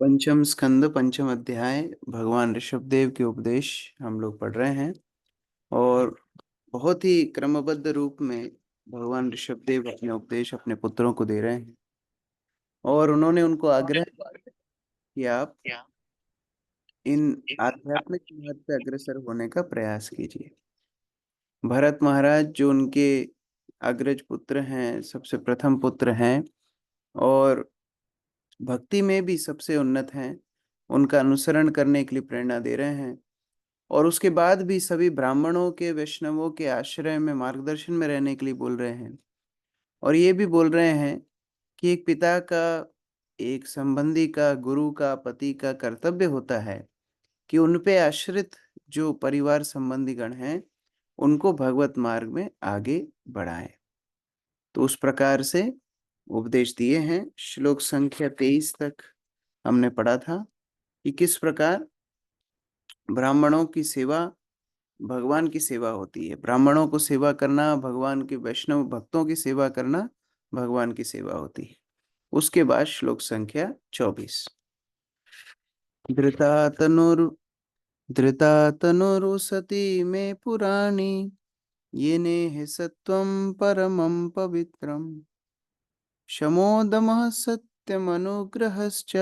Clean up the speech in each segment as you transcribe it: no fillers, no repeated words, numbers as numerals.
पंचम स्कंद पंचम अध्याय भगवान ऋषभदेव के उपदेश हम लोग पढ़ रहे हैं। और बहुत ही क्रमबद्ध रूप में भगवान ऋषभदेव अपने उपदेश अपने पुत्रों को दे रहे हैं। और उन्होंने उनको आग्रह कि आप इन आध्यात्मिक मार्ग पे अग्रसर होने का प्रयास कीजिए। भरत महाराज जो उनके अग्रज पुत्र हैं, सबसे प्रथम पुत्र हैं और भक्ति में भी सबसे उन्नत हैं, उनका अनुसरण करने के लिए प्रेरणा दे रहे हैं। और उसके बाद भी सभी ब्राह्मणों के, वैष्णवों के आश्रय में, मार्गदर्शन में रहने के लिए बोल रहे हैं। और ये भी बोल रहे हैं कि एक पिता का, एक संबंधी का, गुरु का, पति का कर्तव्य होता है कि उन पे आश्रित जो परिवार संबंधी गण हैं उनको भगवत मार्ग में आगे बढ़ाएं। तो उस प्रकार से उपदेश दिए हैं। श्लोक संख्या 23 तक हमने पढ़ा था कि किस प्रकार ब्राह्मणों की सेवा भगवान की सेवा होती है। ब्राह्मणों को सेवा करना भगवान के, वैष्णव भक्तों की सेवा करना भगवान की सेवा होती है। उसके बाद श्लोक संख्या 24। धृता तनुर धृता तनुरुसती में पुराणी ये नेह सत्वं परमं पवित्रम शमोदमः सत्यमनुग्रहश्च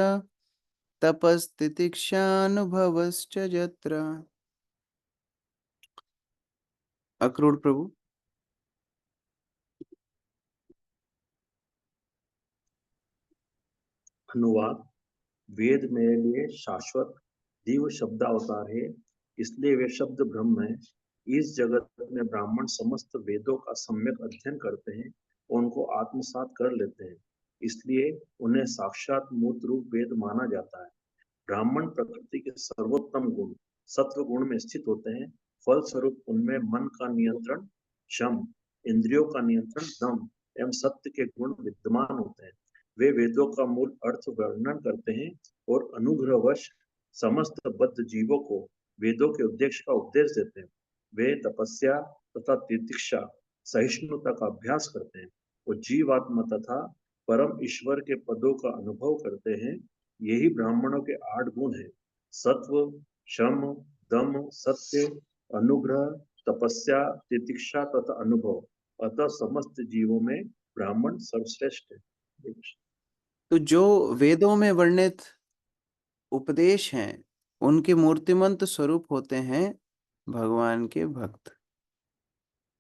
तपस्तितिक्षानुभवश्च यत्र। अक्रूर प्रभु। अनुवाद। वेद मेरे लिए शाश्वत दिव्य शब्दावतार है, इसलिए वे शब्द ब्रह्म है। इस जगत में ब्राह्मण समस्त वेदों का सम्यक अध्ययन करते हैं और उनको आत्मसात कर लेते हैं, इसलिए उन्हें साक्षात मूर्त रूप वेद माना जाता है। ब्राह्मण प्रकृति के सर्वोत्तम गुण सत्व गुण में स्थित होते हैं। फल स्वरूप उनमें मन का नियंत्रण, शम, इंद्रियों का नियंत्रण, दम एवं सत्य के गुण विद्यमान होते हैं। वे वेदों का मूल अर्थ वर्णन करते हैं और अनुग्रहवश समस्त बद्ध जीवों को वेदों के उद्देश्य का उपदेश देते हैं। वे तपस्या तथा तितिक्षा, सहिष्णुता का अभ्यास करते हैं और जीवात्मा तथा परम ईश्वर के पदों का अनुभव करते हैं। यही ब्राह्मणों के 8 गुण हैं: सत्व, शम, दम, सत्य, अनुग्रह, तपस्या, तितिक्षा तथा अनुभव। अतः समस्त जीवों में ब्राह्मण सर्वश्रेष्ठ है। तो जो वेदों में वर्णित उपदेश हैं उनके मूर्तिमंत स्वरूप होते हैं भगवान के भक्त।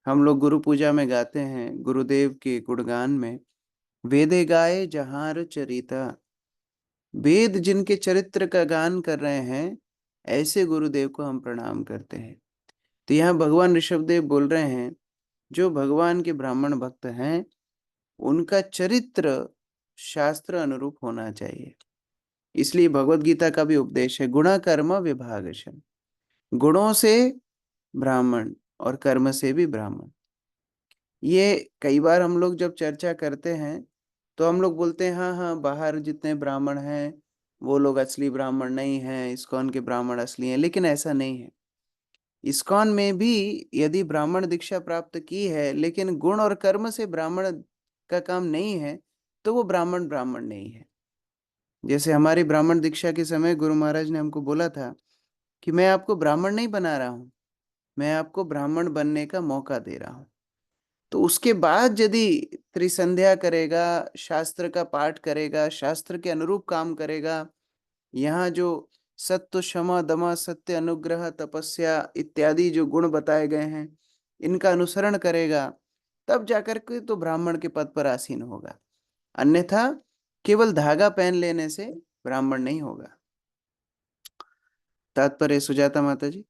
हम लोग गुरु पूजा में गाते हैं गुरुदेव के गुणगान में, वेदे गाए जहार चरिता। वेद जिनके चरित्र का गान कर रहे हैं ऐसे गुरुदेव को हम प्रणाम करते हैं। तो यहाँ भगवान ऋषभदेव बोल रहे हैं जो भगवान के ब्राह्मण भक्त हैं उनका चरित्र शास्त्र अनुरूप होना चाहिए। इसलिए भगवत गीता का भी उपदेश है गुणा कर्म विभागशः। गुणों से ब्राह्मण और कर्म से भी ब्राह्मण। ये कई बार हम लोग जब चर्चा करते हैं तो हम लोग बोलते हैं हाँ हाँ, बाहर जितने ब्राह्मण हैं वो लोग असली ब्राह्मण नहीं हैं, इस्कॉन के ब्राह्मण असली हैं। लेकिन ऐसा नहीं है। इस्कॉन में भी यदि ब्राह्मण दीक्षा प्राप्त की है लेकिन गुण और कर्म से ब्राह्मण का काम नहीं है तो वो ब्राह्मण ब्राह्मण नहीं है। जैसे हमारी ब्राह्मण दीक्षा के समय गुरु महाराज ने हमको बोला था कि मैं आपको ब्राह्मण नहीं बना रहा हूँ, मैं आपको ब्राह्मण बनने का मौका दे रहा हूँ। तो उसके बाद यदि त्रिसंध्या करेगा, शास्त्र का पाठ करेगा, शास्त्र के अनुरूप काम करेगा, यहाँ जो सत्य, क्षमा, दमा, सत्य, अनुग्रह, तपस्या इत्यादि जो गुण बताए गए हैं इनका अनुसरण करेगा, तब जाकर के तो ब्राह्मण के पद पर आसीन होगा। अन्यथा केवल धागा पहन लेने से ब्राह्मण नहीं होगा। तात्पर्य सुजाता माता जी।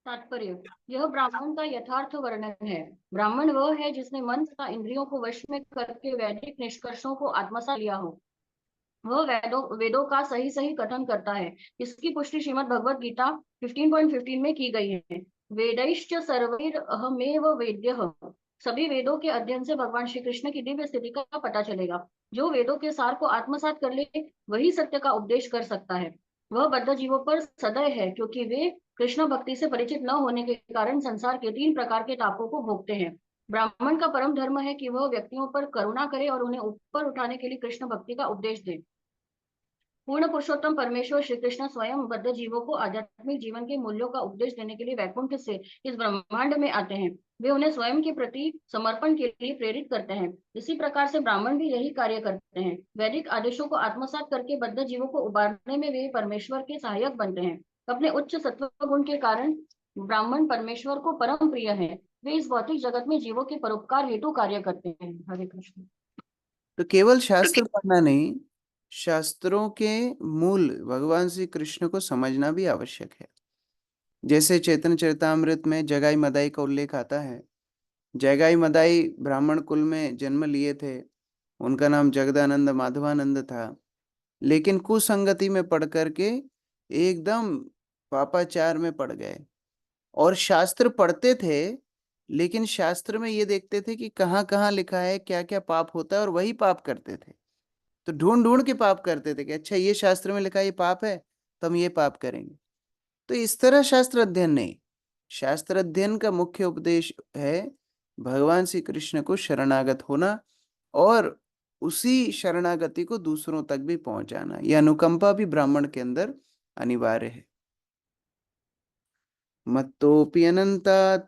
तात्पर्य। यह ब्राह्मण का यथार्थ वर्णन है। ब्राह्मण वह है जिसने मन तथा इंद्रियों को वश में करके वैदिक निष्कर्षों को आत्मसात लिया हो। वह वेदों का सही सही कथन करता है। इसकी पुष्टि श्रीमद् भगवद गीता 15.15 में की गई है। वेदैश्च सर्वैरहमेव वेद्यः। सभी वेदों के अध्ययन से भगवान श्री कृष्ण की दिव्य स्थिति का पता चलेगा। जो वेदों के सार को आत्मसात कर ले वही सत्य का उपदेश कर सकता है। वह बद्ध जीवों पर सदैव है क्योंकि वे कृष्ण भक्ति से परिचित न होने के कारण संसार के 3 प्रकार के तापों को भोगते हैं। ब्राह्मण का परम धर्म है कि वह व्यक्तियों पर करुणा करे और उन्हें ऊपर उठाने के लिए कृष्ण भक्ति का उपदेश दे। पूर्ण पुरुषोत्तम परमेश्वर श्री कृष्ण स्वयं बद्ध जीवों को आध्यात्मिक जीवन के मूल्यों का उपदेश देने के लिए वैकुंठ से इस ब्रह्मांड में आते हैं। वे उन्हें स्वयं के प्रति समर्पण के लिए प्रेरित करते हैं। इसी प्रकार से ब्राह्मण भी यही कार्य करते हैं। वैदिक आदेशों को आत्मसात करके बद्ध जीवों को उबारने में वे परमेश्वर के सहायक बनते हैं। अपने उच्च सत्व गुण के कारण ब्राह्मण परमेश्वर को परम प्रिय है। वे इस भौतिक जगत में जीवों के परोपकार हेतु कार्य करते हैं। हरे कृष्ण। तो केवल शास्त्र पढ़ना नहीं, शास्त्रों के मूल भगवान श्री कृष्ण को समझना भी आवश्यक है। जैसे चैतन्य चरितामृत में जगाई मदाई का उल्लेख आता है। जगाई मदाई ब्राह्मण कुल में जन्म लिए थे। उनका नाम जगदानंद माधवानंद था, लेकिन कुसंगति में पढ़ करके एकदम पापाचार में पड़ गए। और शास्त्र पढ़ते थे, लेकिन शास्त्र में ये देखते थे कि कहाँ कहाँ लिखा है, क्या क्या पाप होता है, और वही पाप करते थे। तो ढूंढ ढूंढ के पाप करते थे कि अच्छा ये शास्त्र में लिखा है ये पाप है, तो हम ये पाप करेंगे। तो इस तरह शास्त्र अध्ययन नहीं। शास्त्र अध्ययन का मुख्य उपदेश है भगवान श्री कृष्ण को शरणागत होना और उसी शरणागति को दूसरों तक भी पहुंचाना। यह अनुकंपा भी ब्राह्मण के अंदर अनिवार्य है। मत्तोपि अनंतात्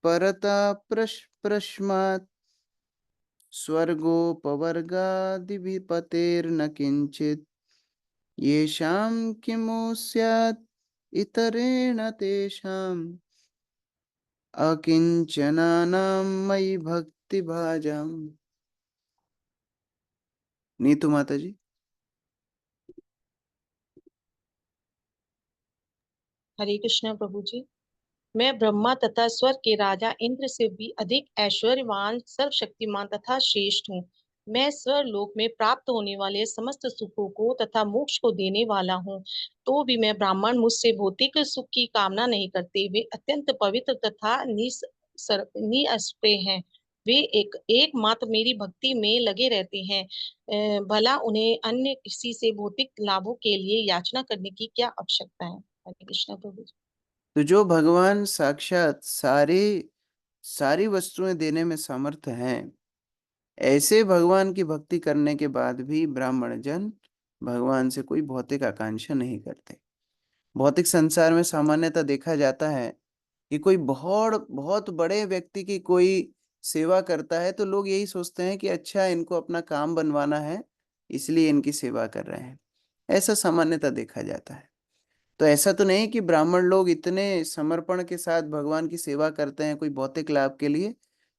परता प्रश्मात् स्वर्गोपवर्गादिभिपतेर्न किंचित् येषां किमु स्यात् इतरेण तेषाम् अकिंचनानां मयि भक्ति भाजम। नीतू माता जी। हरे कृष्ण प्रभु जी। मैं ब्रह्मा तथा स्वर्ग के राजा इंद्र से भी अधिक ऐश्वर्यवान, सर्वशक्तिमान तथा श्रेष्ठ हूँ। मैं स्वर्लोक में प्राप्त होने वाले समस्त सुखों को तथा मोक्ष को देने वाला हूँ। तो भी मैं ब्राह्मण मुझसे भौतिक सुख की कामना नहीं करते। वे अत्यंत पवित्र तथा निस्पृह हैं। वे एकमात्र मेरी भक्ति में लगे रहते हैं। भला उन्हें अन्य किसी से भौतिक लाभों के लिए याचना करने की क्या आवश्यकता है। हरे कृष्ण प्रभु जी। तो जो भगवान साक्षात सारी वस्तुएं देने में समर्थ हैं, ऐसे भगवान की भक्ति करने के बाद भी ब्राह्मण जन भगवान से कोई भौतिक आकांक्षा नहीं करते। भौतिक संसार में सामान्यतः देखा जाता है कि कोई बहुत बहुत बड़े व्यक्ति की कोई सेवा करता है तो लोग यही सोचते हैं कि अच्छा इनको अपना काम बनवाना है, इसलिए इनकी सेवा कर रहे हैं। ऐसा सामान्यतः देखा जाता है। तो ऐसा तो नहीं कि ब्राह्मण लोग इतने समर्पण के साथ भगवान की सेवा करते हैं कोई भौतिक लाभ के लिए।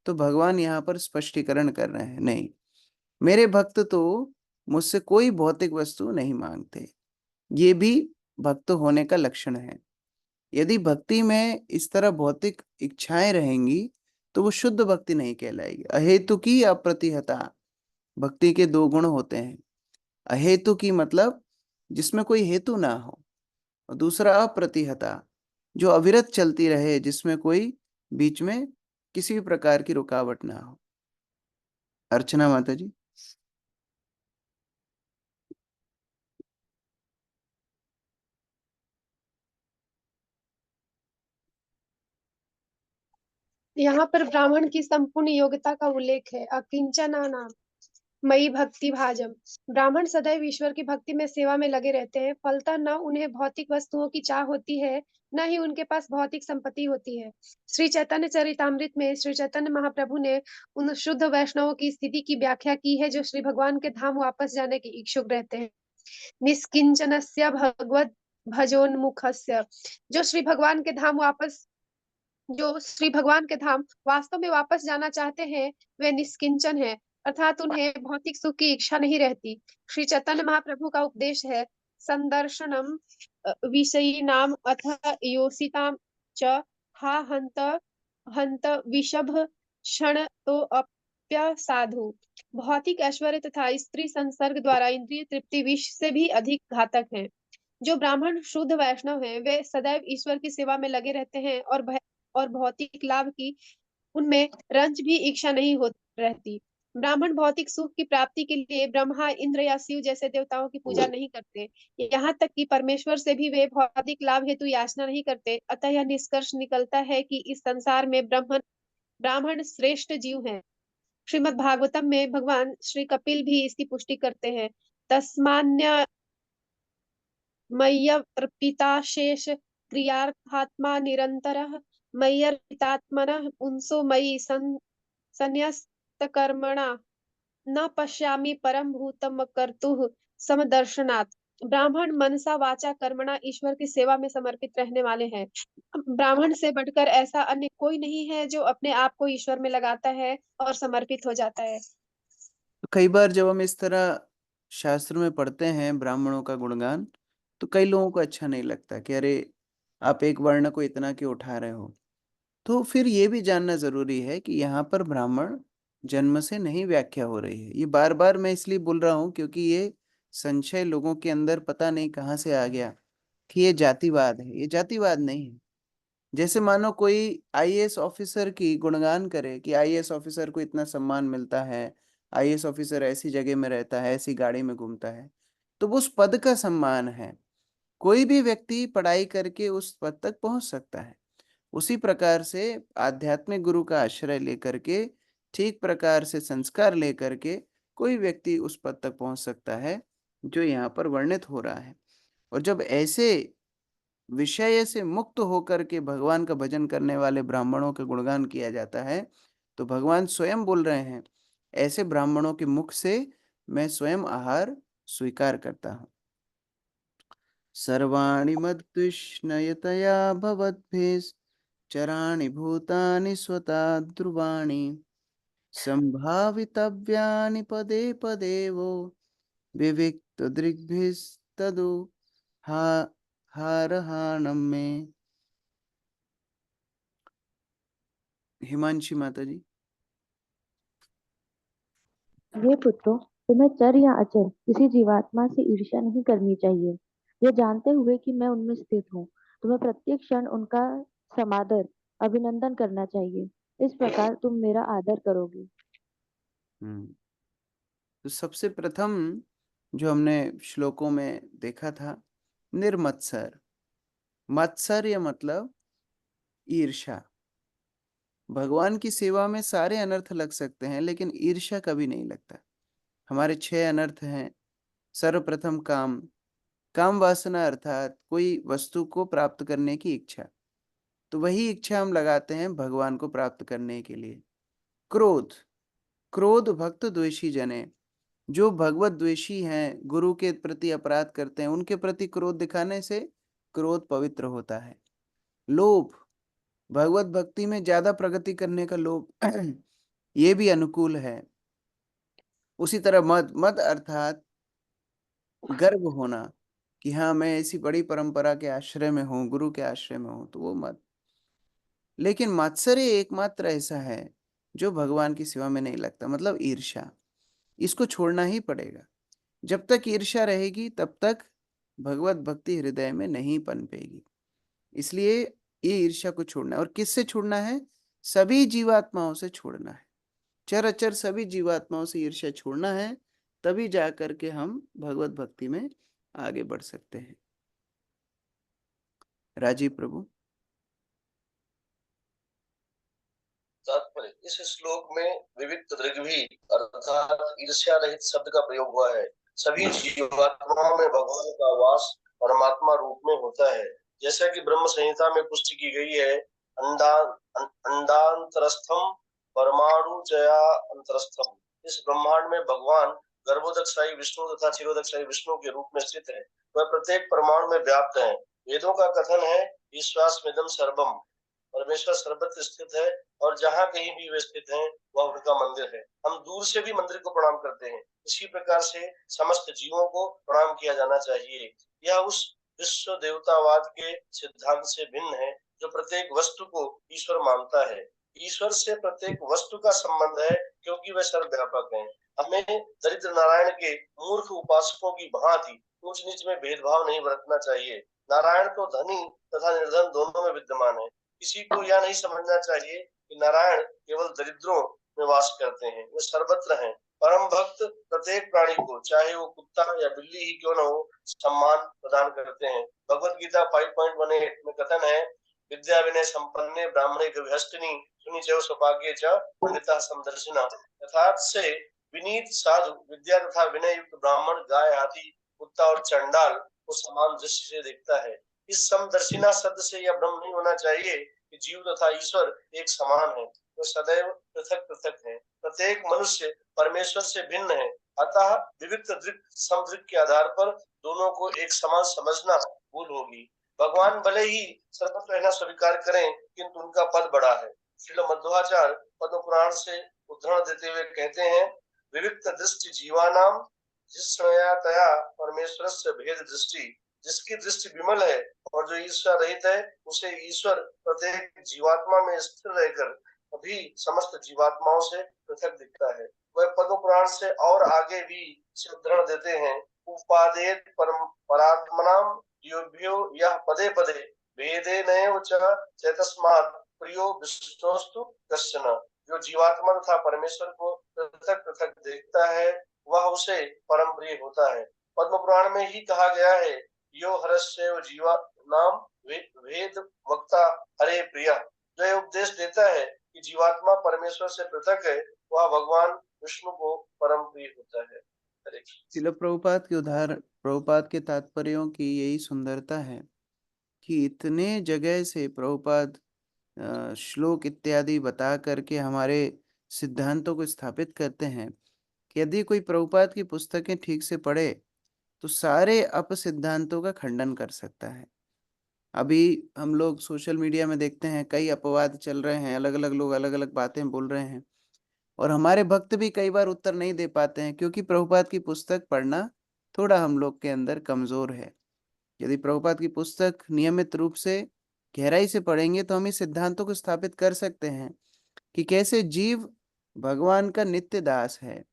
तो भगवान यहाँ पर स्पष्टीकरण कर रहे हैं, नहीं, मेरे भक्त तो मुझसे कोई भौतिक वस्तु नहीं मांगते। ये भी भक्त होने का लक्षण है। यदि भक्ति में इस तरह भौतिक इच्छाएं रहेंगी तो वो शुद्ध भक्ति नहीं कहलाएगी। अहेतु की अप्रतिहता। भक्ति के दो गुण होते हैं। अहेतु की मतलब जिसमें कोई हेतु ना हो, और दूसरा अप्रतिहता, जो अविरत चलती रहे, जिसमें कोई बीच में किसी भी प्रकार की रुकावट ना हो। अर्चना माता जी। यहाँ पर ब्राह्मण की संपूर्ण योग्यता का उल्लेख है। अकिंचना नाम मई भक्ति भाजम। ब्राह्मण सदैव ईश्वर की भक्ति में सेवा में लगे रहते हैं। फलतः न उन्हें भौतिक वस्तुओं की चाह होती है, न ही उनके पास भौतिक संपत्ति होती है। श्री चैतन्य चरितामृत में श्री चैतन्य महाप्रभु ने उन शुद्ध वैष्णवों की स्थिति की व्याख्या की है जो श्री भगवान के धाम वापस जाने के इच्छुक रहते हैं। निष्किंचनस्य भगवत भजोन्मुखस्य। जो श्री भगवान के धाम वास्तव में वापस जाना चाहते हैं, वे निष्किंचन है, अर्थात उन्हें भौतिक सुख की इच्छा नहीं रहती। श्री चैतन्य महाप्रभु का उपदेश है संदर्शनम विषयी नाम अथ योसिताम च हा हंत हंत विषभ क्षण तो अप्य साधु। भौतिक ऐश्वर्य तथा स्त्री संसर्ग द्वारा इंद्रिय तृप्ति विष से भी अधिक घातक है। जो ब्राह्मण शुद्ध वैष्णव हैं, वे सदैव ईश्वर की सेवा में लगे रहते हैं और भौतिक लाभ की उनमें रंच भी इच्छा नहीं हो रहती। ब्राह्मण भौतिक सुख की प्राप्ति के लिए ब्रह्मा, इंद्र या शिव जैसे देवताओं की पूजा नहीं करते। यहाँ तक कि परमेश्वर से भी वे भौतिक लाभ हेतु याचना नहीं करते। अतः यह निष्कर्ष निकलता है कि इस संसार में ब्राह्मण ब्राह्मण श्रेष्ठ जीव हैं। श्रीमद् भागवतम में भगवान श्री कपिल भी इसकी पुष्टि करते हैं। तस्मान्य मय्यर्पिताशेष क्रियार्थात्मा निरन्तरः मय्यर्पितात्मनः पुंसो मयि संन्यस्तकर्मणा न पश्यामि परम भूतम कर्तुः समदर्शनात्। ब्राह्मण मनसा वाचा कर्मणा ईश्वर की सेवा में समर्पित रहने वाले हैं। ब्राह्मण से बढ़कर ऐसा अन्य कोई नहीं है जो अपने आप को ईश्वर में लगाता है और समर्पित हो जाता है। तो कई बार जब हम इस तरह शास्त्र में पढ़ते हैं ब्राह्मणों का गुणगान, तो कई लोगों को अच्छा नहीं लगता कि अरे आप एक वर्ण को इतना क्यों उठा रहे हो। तो फिर ये भी जानना जरूरी है कि यहाँ पर ब्राह्मण जन्म से नहीं व्याख्या हो रही है। ये बार बार मैं इसलिए बोल रहा हूँ क्योंकि ये संशय लोगों के अंदर पता नहीं कहाँ से आ गया कि ये जातिवाद है। ये जातिवाद नहीं है। जैसे मानो कोई आईएएस ऑफिसर की गुणगान करे कि आईएएस ऑफिसर को इतना सम्मान मिलता है, आईएएस ऑफिसर ऐसी जगह में रहता है, ऐसी गाड़ी में घूमता है, तो वो उस पद का सम्मान है। कोई भी व्यक्ति पढ़ाई करके उस पद तक पहुंच सकता है। उसी प्रकार से आध्यात्मिक गुरु का आश्रय लेकर के, ठीक प्रकार से संस्कार लेकर के कोई व्यक्ति उस पद तक पहुंच सकता है जो यहाँ पर वर्णित हो रहा है। और जब ऐसे विषय से मुक्त होकर के भगवान का भजन करने वाले ब्राह्मणों के गुणगान किया जाता है, तो भगवान स्वयं बोल रहे हैं, ऐसे ब्राह्मणों के मुख से मैं स्वयं आहार स्वीकार करता हूँ। सर्वाणि मद्विष्णयतया भवद्भिश्चराणि भूतानि स्वता ध्रुवाणि संभावितव्यानि पदे पदेवो विविक्तदृग्भिस्तदु हारहाणम में। हिमांशी माता जी। हे पुत्रों, तुम्हें चर या अचर किसी जीवात्मा से ईर्ष्या नहीं करनी चाहिए। यह जानते हुए कि मैं उनमें स्थित हूँ, तुम्हें प्रत्येक क्षण उनका समादर अभिनंदन करना चाहिए। इस प्रकार तुम मेरा आदर करोगे। तो सबसे प्रथम जो हमने श्लोकों में देखा था, निर्मत्सर। मत्सर्य मतलब ईर्ष्या। भगवान की सेवा में सारे अनर्थ लग सकते हैं, लेकिन ईर्ष्या कभी नहीं लगता। हमारे 6 अनर्थ हैं। सर्वप्रथम काम, काम वासना अर्थात कोई वस्तु को प्राप्त करने की इच्छा। तो वही इच्छा हम लगाते हैं भगवान को प्राप्त करने के लिए। क्रोध, क्रोध भक्त द्वेषी जने, जो भगवत द्वेषी हैं, गुरु के प्रति अपराध करते हैं, उनके प्रति क्रोध दिखाने से क्रोध पवित्र होता है। लोभ, भगवत भक्ति में ज्यादा प्रगति करने का लोभ ये भी अनुकूल है। उसी तरह मद, मद अर्थात गर्व होना कि हाँ मैं ऐसी बड़ी परंपरा के आश्रय में हूँ, गुरु के आश्रय में हूँ, तो वो मद। लेकिन मात्सर्य एकमात्र ऐसा है जो भगवान की सेवा में नहीं लगता, मतलब ईर्ष्या। इसको छोड़ना ही पड़ेगा। जब तक ईर्ष्या रहेगी तब तक भगवत भक्ति हृदय में नहीं पनपेगी। इसलिए ये ईर्ष्या को छोड़ना है। और किससे छोड़ना है? सभी जीवात्माओं से छोड़ना है। चर अचर सभी जीवात्माओं से ईर्ष्या छोड़ना है, तभी जाकर के हम भगवत भक्ति में आगे बढ़ सकते हैं। राजीव प्रभु। तात्पर्य, इस श्लोक में विविक्त दृग्भी अर्थात ईर्ष्या रहित शब्द का प्रयोग हुआ है। सभी जीवात्माओं में भगवान का वास परमात्मा रूप में होता है, जैसा कि ब्रह्म संहिता में पुष्टि की गई है। अंडांतरस्थम परमाणु चया अंतरस्थम। इस ब्रह्मांड में भगवान गर्भोदकशाही विष्णु तथा क्षीरोदकशाही विष्णु के रूप में स्थित है। वह प्रत्येक परमाणु में व्याप्त है। वेदों का कथन है, ईश्वास्मिदं सर्वम, परमेश्वर सर्वत्र स्थित है और जहाँ कहीं भी वे स्थित हैं वह उनका मंदिर है। हम दूर से भी मंदिर को प्रणाम करते हैं। इसी प्रकार से समस्त जीवों को प्रणाम किया जाना चाहिए। यह उस विश्व देवतावाद के सिद्धांत से भिन्न है जो प्रत्येक वस्तु को ईश्वर मानता है। ईश्वर से प्रत्येक वस्तु का संबंध है क्योंकि वे सर्वव्यापक हैं। हमें दरिद्र नारायण के मूर्ख उपासकों की भांति ऊंच नीच में भेदभाव नहीं बरतना चाहिए। नारायण तो धनी तथा निर्धन दोनों में विद्यमान है। किसी को यह नहीं समझना चाहिए कि नारायण केवल दरिद्रों में वास करते हैं, वे सर्वत्र हैं। परम भक्त प्रत्येक प्राणी को, चाहे वो कुत्ता या बिल्ली ही क्यों न हो, सम्मान प्रदान करते हैं। भगवत गीता 5.18 में कथन है, विद्या विनय संपन्ने ब्राह्मणे गृहस्थिनी धुनि चैव सौभाग्ये च पंडितः समदर्शिनः। यथार्थ से विनीत साधु, विद्या तथा विनय युक्त ब्राह्मण गाय, हाथी, कुत्ता और चंडाल को समान दृष्टि से देखता है। इस समदर्शिना शब्द से यह भ्रम नहीं होना चाहिए कि जीव तथा ईश्वर एक समान है, वो सदैव पृथक पृथक है। प्रत्येक मनुष्य परमेश्वर से भिन्न है, अतः विविक्त दृक् समदृक् के आधार पर दोनों को एक समान समझना भूल होगी। भगवान भले ही सर्वत्र रहना स्वीकार करें, किंतु उनका पद बड़ा है। श्रील मध्वाचार्य पद्म पुराण से उद्धरण देते हुए कहते हैं, विविक्त दृष्टि जीवानाम जिसया परमेश्वर से भेद दृष्टि। जिसकी दृष्टि विमल है और जो ईश्वर रहित है, उसे ईश्वर प्रत्येक जीवात्मा में स्थिर रहकर अभी समस्त जीवात्माओं से पृथक दिखता है। वह पद्म पुराण से और आगे भी उद्धरण देते हैं, उपादेत परात्मनाम योभ्यो यह पदे पदे भेदे नैव च चैतस्मात् प्रियो विष्णोस्तु कश्चन। जो जीवात्मा तथा परमेश्वर को पृथक पृथक देखता है, वह उसे परम प्रिय होता है। पद्म पुराण में ही कहा गया है, यो हरस्यैव जीवा नाम भेद वक्ता हरे प्रिय। जो यह उपदेश देता है कि जीवात्मा परमेश्वर से पृथक है, वह भगवान विष्णु को परम प्रिय होता है। श्रील प्रभुपाद के तात्पर्यों की यही सुंदरता है कि इतने जगह से प्रभुपाद श्लोक इत्यादि बता करके हमारे सिद्धांतों को स्थापित करते हैं कि यदि कोई प्रभुपाद की पुस्तकें ठीक से पढ़े तो सारे अपसिद्धांतों का खंडन कर सकता है। अभी हम लोग सोशल मीडिया में देखते हैं, कई अपवाद चल रहे हैं, अलग अलग लोग अलग अलग बातें बोल रहे हैं, और हमारे भक्त भी कई बार उत्तर नहीं दे पाते हैं, क्योंकि प्रभुपाद की पुस्तक पढ़ना थोड़ा हम लोग के अंदर कमजोर है। यदि प्रभुपाद की पुस्तक नियमित रूप से गहराई से पढ़ेंगे तो हम इस सिद्धांतों को स्थापित कर सकते हैं कि कैसे जीव भगवान का नित्य दास है।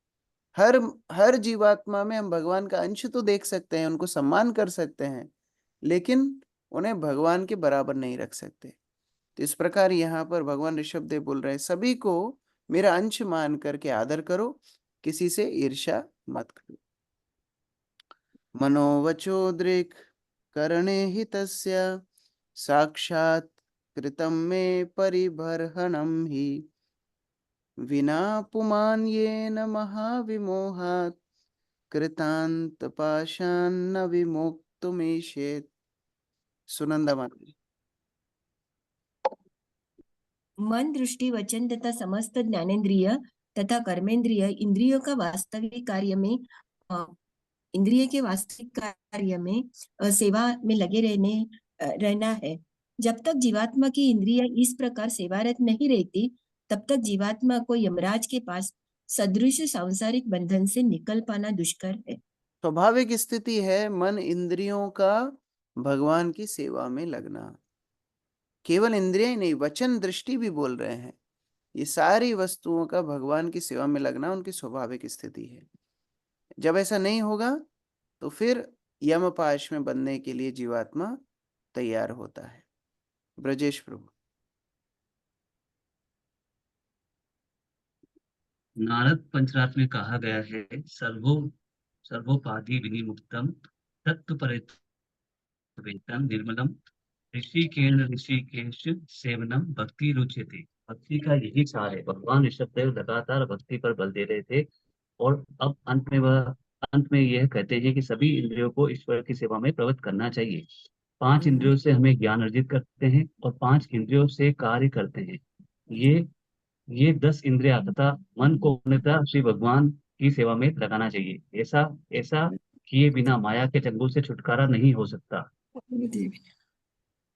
हर जीवात्मा में हम भगवान का अंश तो देख सकते हैं, उनको सम्मान कर सकते हैं, लेकिन उन्हें भगवान के बराबर नहीं रख सकते। तो इस प्रकार यहाँ पर भगवान ऋषभ देव बोल रहे हैं, सभी को मेरा अंश मान करके आदर करो, किसी से ईर्ष्या मत करो। मनोवचो दृक् करणे हितस्य साक्षात् कृतं मे परिबर्हणं हि विना पुमान् येन महाविमोहात् कृतांत पाषान्न विमोक्तुमीशेत्। सुनंदा माता। मन, दृष्टि, वचन तथा समस्त ज्ञानेन्द्रिय तथा कर्मेंद्रिय इंद्रियों का वास्तविक कार्य में इंद्रिय के वास्तविक कार्य में सेवा में लगे रहना है। जब तक जीवात्मा की इंद्रिय इस प्रकार सेवारत नहीं रहती, तब तक जीवात्मा को यमराज के पास सदृश सांसारिक बंधन से निकल पाना दुष्कर है। स्वाभाविक स्थिति है मन इंद्रियों का भगवान की सेवा में लगना। केवल इंद्रिय ही नहीं, वचन दृष्टि भी बोल रहे हैं, ये सारी वस्तुओं का भगवान की सेवा में लगना उनकी स्वाभाविक स्थिति है। जब ऐसा नहीं होगा तो फिर यमपाश में बनने के लिए जीवात्मा तैयार होता है। ब्रजेश प्रभु। नारद पंचरात्र में कहा गया है, सर्वोपाधि विनिमुक्तम तत्व परिवेतम निर्मलम ऋषिकेश सेवनम भक्ति रुच्यते। भक्ति का यही सार है। भगवान ऋषभदेव लगातार भक्ति पर बल दे रहे थे, और अब अंत में यह कहते हैं कि सभी इंद्रियों को ईश्वर की सेवा में प्रवृत्त करना चाहिए। 5 इंद्रियों से हमें ज्ञान अर्जित करते हैं और 5 इंद्रियों से कार्य करते हैं। ये 10 इंद्रिया तथा मन को पूर्णतः श्री भगवान की सेवा में लगाना चाहिए। ऐसा किए बिना माया के चंगुल से छुटकारा नहीं हो सकता।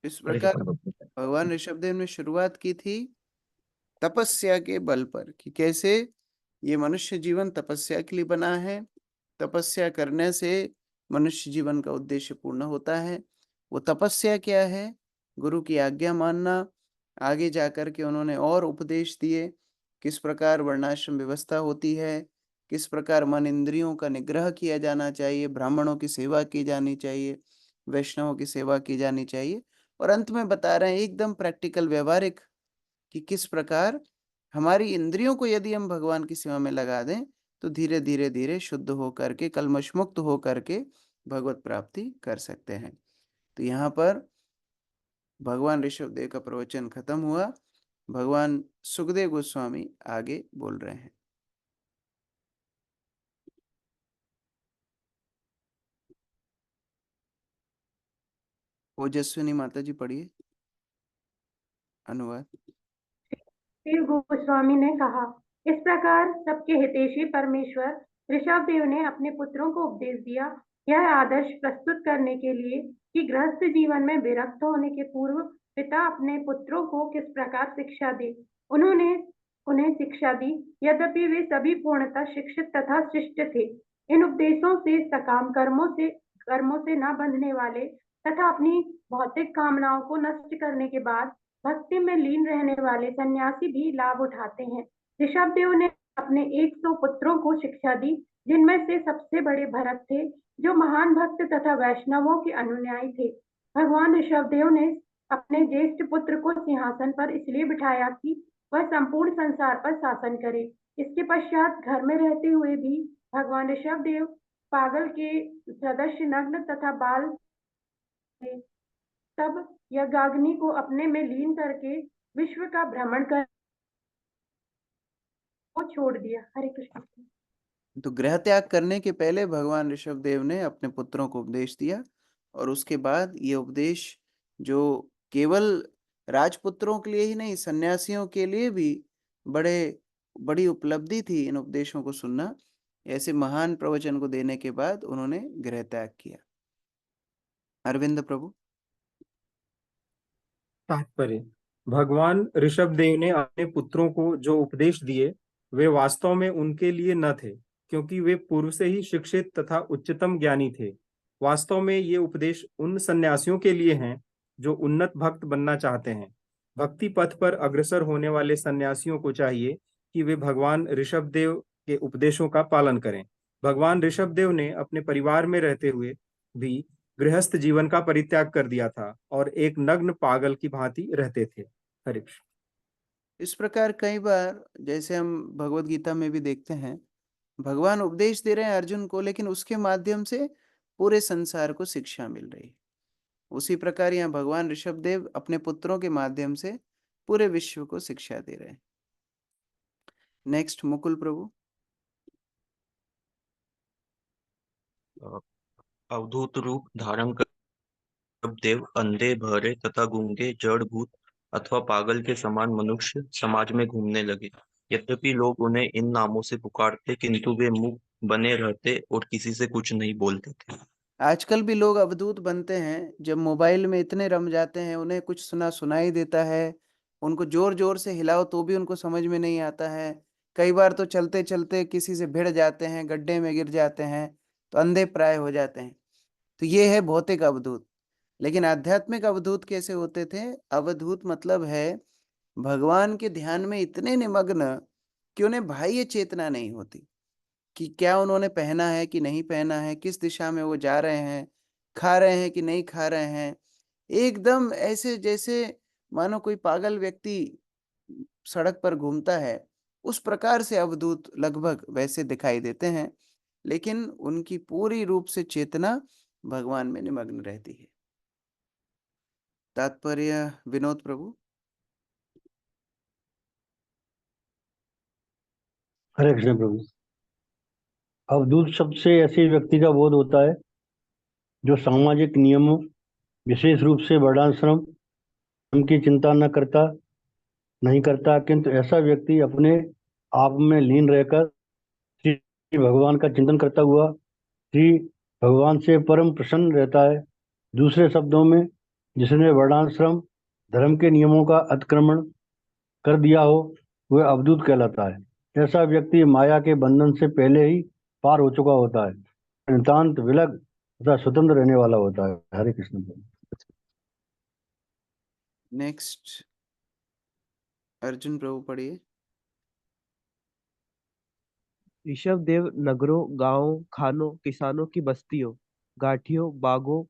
इस प्रकार भगवान ऋषभदेव ने शुरुआत की थी तपस्या के बल पर, कि कैसे ये मनुष्य जीवन तपस्या के लिए बना है, तपस्या करने से मनुष्य जीवन का उद्देश्य पूर्ण होता है। वो तपस्या क्या है? गुरु की आज्ञा मानना। आगे जाकर के उन्होंने और उपदेश दिए, किस प्रकार वर्णाश्रम व्यवस्था होती है, किस प्रकार मन इंद्रियों का निग्रह किया जाना चाहिए, ब्राह्मणों की सेवा की जानी चाहिए, वैष्णवों की सेवा की जानी चाहिए, और अंत में बता रहे हैं एकदम प्रैक्टिकल व्यवहारिक कि किस प्रकार हमारी इंद्रियों को यदि हम भगवान की सेवा में लगा दें तो धीरे धीरे धीरे शुद्ध होकर के, कलमश मुक्त होकर के भगवत प्राप्ति कर सकते हैं। तो यहाँ पर भगवान ऋषभदेव का प्रवचन खत्म हुआ। भगवान सुखदेव गोस्वामी आगे बोल रहे हैं। ओजस्विनी माता जी पढ़िए अनुवाद। शिव गोस्वामी ने कहा, इस प्रकार सबके हितैषी परमेश्वर ऋषभदेव ने अपने पुत्रों को उपदेश दिया, यह आदर्श प्रस्तुत करने के लिए कि गृहस्थ जीवन में विरक्त होने के पूर्व पिता अपने पुत्रों को किस प्रकार शिक्षा दे। उन्होंने उन्हें शिक्षा दी, यद्यपि वे सभी पूर्णतः शिक्षित तथा शिष्ट थे। इन उपदेशों से सकाम कर्मों से न बंधने वाले तथा अपनी भौतिक कामनाओं को नष्ट करने के बाद भक्ति में लीन रहने वाले सन्यासी भी लाभ उठाते हैं। ऋषभदेव ने अपने 100 पुत्रों को शिक्षा दी, जिनमें से सबसे बड़े भरत थे, जो महान भक्त तथा वैष्णवों के अनुयायी थे। भगवान ऋषभदेव ने अपने ज्येष्ठ पुत्र को सिंहासन पर इसलिए बिठाया कि वह संपूर्ण संसार पर शासन करे। इसके पश्चात घर में रहते हुए भी भगवान ऋषभदेव पागल के सदस्य नग्न तथा बाल थे। तब यज्ञाग्नि को अपने में लीन करके विश्व का भ्रमण कर को छोड़ दिया। हरे कृष्ण। तो गृह त्याग करने के पहले भगवान ऋषभदेव ने अपने पुत्रों को उपदेश दिया, और उसके बाद ये उपदेश जो केवल राजपुत्रों के लिए ही नहीं, सन्यासियों के लिए भी बड़ी उपलब्धि थी इन उपदेशों को सुनना। ऐसे महान प्रवचन को देने के बाद उन्होंने गृह त्याग किया। अरविंद प्रभु। तात्पर्य: भगवान ऋषभदेव ने अपने पुत्रों को जो उपदेश दिए वे वास्तव में उनके लिए न थे, क्योंकि वे पूर्व से ही शिक्षित तथा उच्चतम ज्ञानी थे। वास्तव में ये उपदेश उन सन्यासियों के लिए हैं जो उन्नत भक्त बनना चाहते हैं। भक्ति पथ पर अग्रसर होने वाले सन्यासियों को चाहिए कि वे भगवान ऋषभदेव के उपदेशों का पालन करें। भगवान ऋषभदेव ने अपने परिवार में रहते हुए भी गृहस्थ जीवन का परित्याग कर दिया था और एक नग्न पागल की भांति रहते थे। हरे कृष्ण। इस प्रकार कई बार जैसे हम भगवत गीता में भी देखते हैं, भगवान उपदेश दे रहे हैं अर्जुन को, लेकिन उसके माध्यम से पूरे संसार को शिक्षा मिल रही है। उसी प्रकार यहाँ भगवान ऋषभदेव अपने पुत्रों के माध्यम से पूरे विश्व को शिक्षा दे रहे हैं। नेक्स्ट मुकुल प्रभु। अवधूत रूप धारण कर देव अंधे, बहरे तथा गूंगे, जड़ भूत अथवा पागल के समान मनुष्य समाज में घूमने लगे। यद्यपि लोग उन्हें इन नामों से पुकारते, किंतु वे मुंह बने रहते और किसी से कुछ नहीं बोलते थे। आजकल भी लोग अवधूत बनते हैं, जब मोबाइल में इतने रम जाते हैं, उन्हें कुछ सुनाई देता है, उनको जोर जोर से हिलाओ तो भी उनको समझ में नहीं आता है। कई बार तो चलते चलते किसी से भिड़ जाते हैं, गड्ढे में गिर जाते हैं, तो अंधे प्राय हो जाते हैं। तो ये है भौतिक अवधूत। लेकिन आध्यात्मिक अवधूत कैसे होते थे? अवधूत मतलब है भगवान के ध्यान में इतने निमग्न कि उन्हें बाह्य चेतना नहीं होती कि क्या उन्होंने पहना है कि नहीं पहना है, किस दिशा में वो जा रहे हैं, खा रहे हैं कि नहीं खा रहे हैं। एकदम ऐसे जैसे मानो कोई पागल व्यक्ति सड़क पर घूमता है, उस प्रकार से अवधूत लगभग वैसे दिखाई देते हैं, लेकिन उनकी पूरी रूप से चेतना भगवान में निमग्न रहती है। तात्पर्य विनोद प्रभु। हरे कृष्ण प्रभु। अवधूत शब्द से ऐसे व्यक्ति का बोध होता है जो सामाजिक नियमों, विशेष रूप से वर्णाश्रम की चिंता नहीं करता, किंतु ऐसा व्यक्ति अपने आप में लीन रहकर श्री भगवान का चिंतन करता हुआ श्री भगवान से परम प्रसन्न रहता है। दूसरे शब्दों में, जिसने वर्णाश्रम धर्म के नियमों का अतिक्रमण कर दिया हो, वह अवधूत कहलाता है। ऐसा व्यक्ति माया के बंधन से पहले ही पार हो चुका होता है, नितांत विलग तथा स्वतंत्र रहने वाला होता है। हरे कृष्ण। नेक्स्ट अर्जुन प्रभु पढ़िए। ऋषभदेव नगरों, गांवों, खानों, किसानों की बस्तियों, घाटियों, बागों,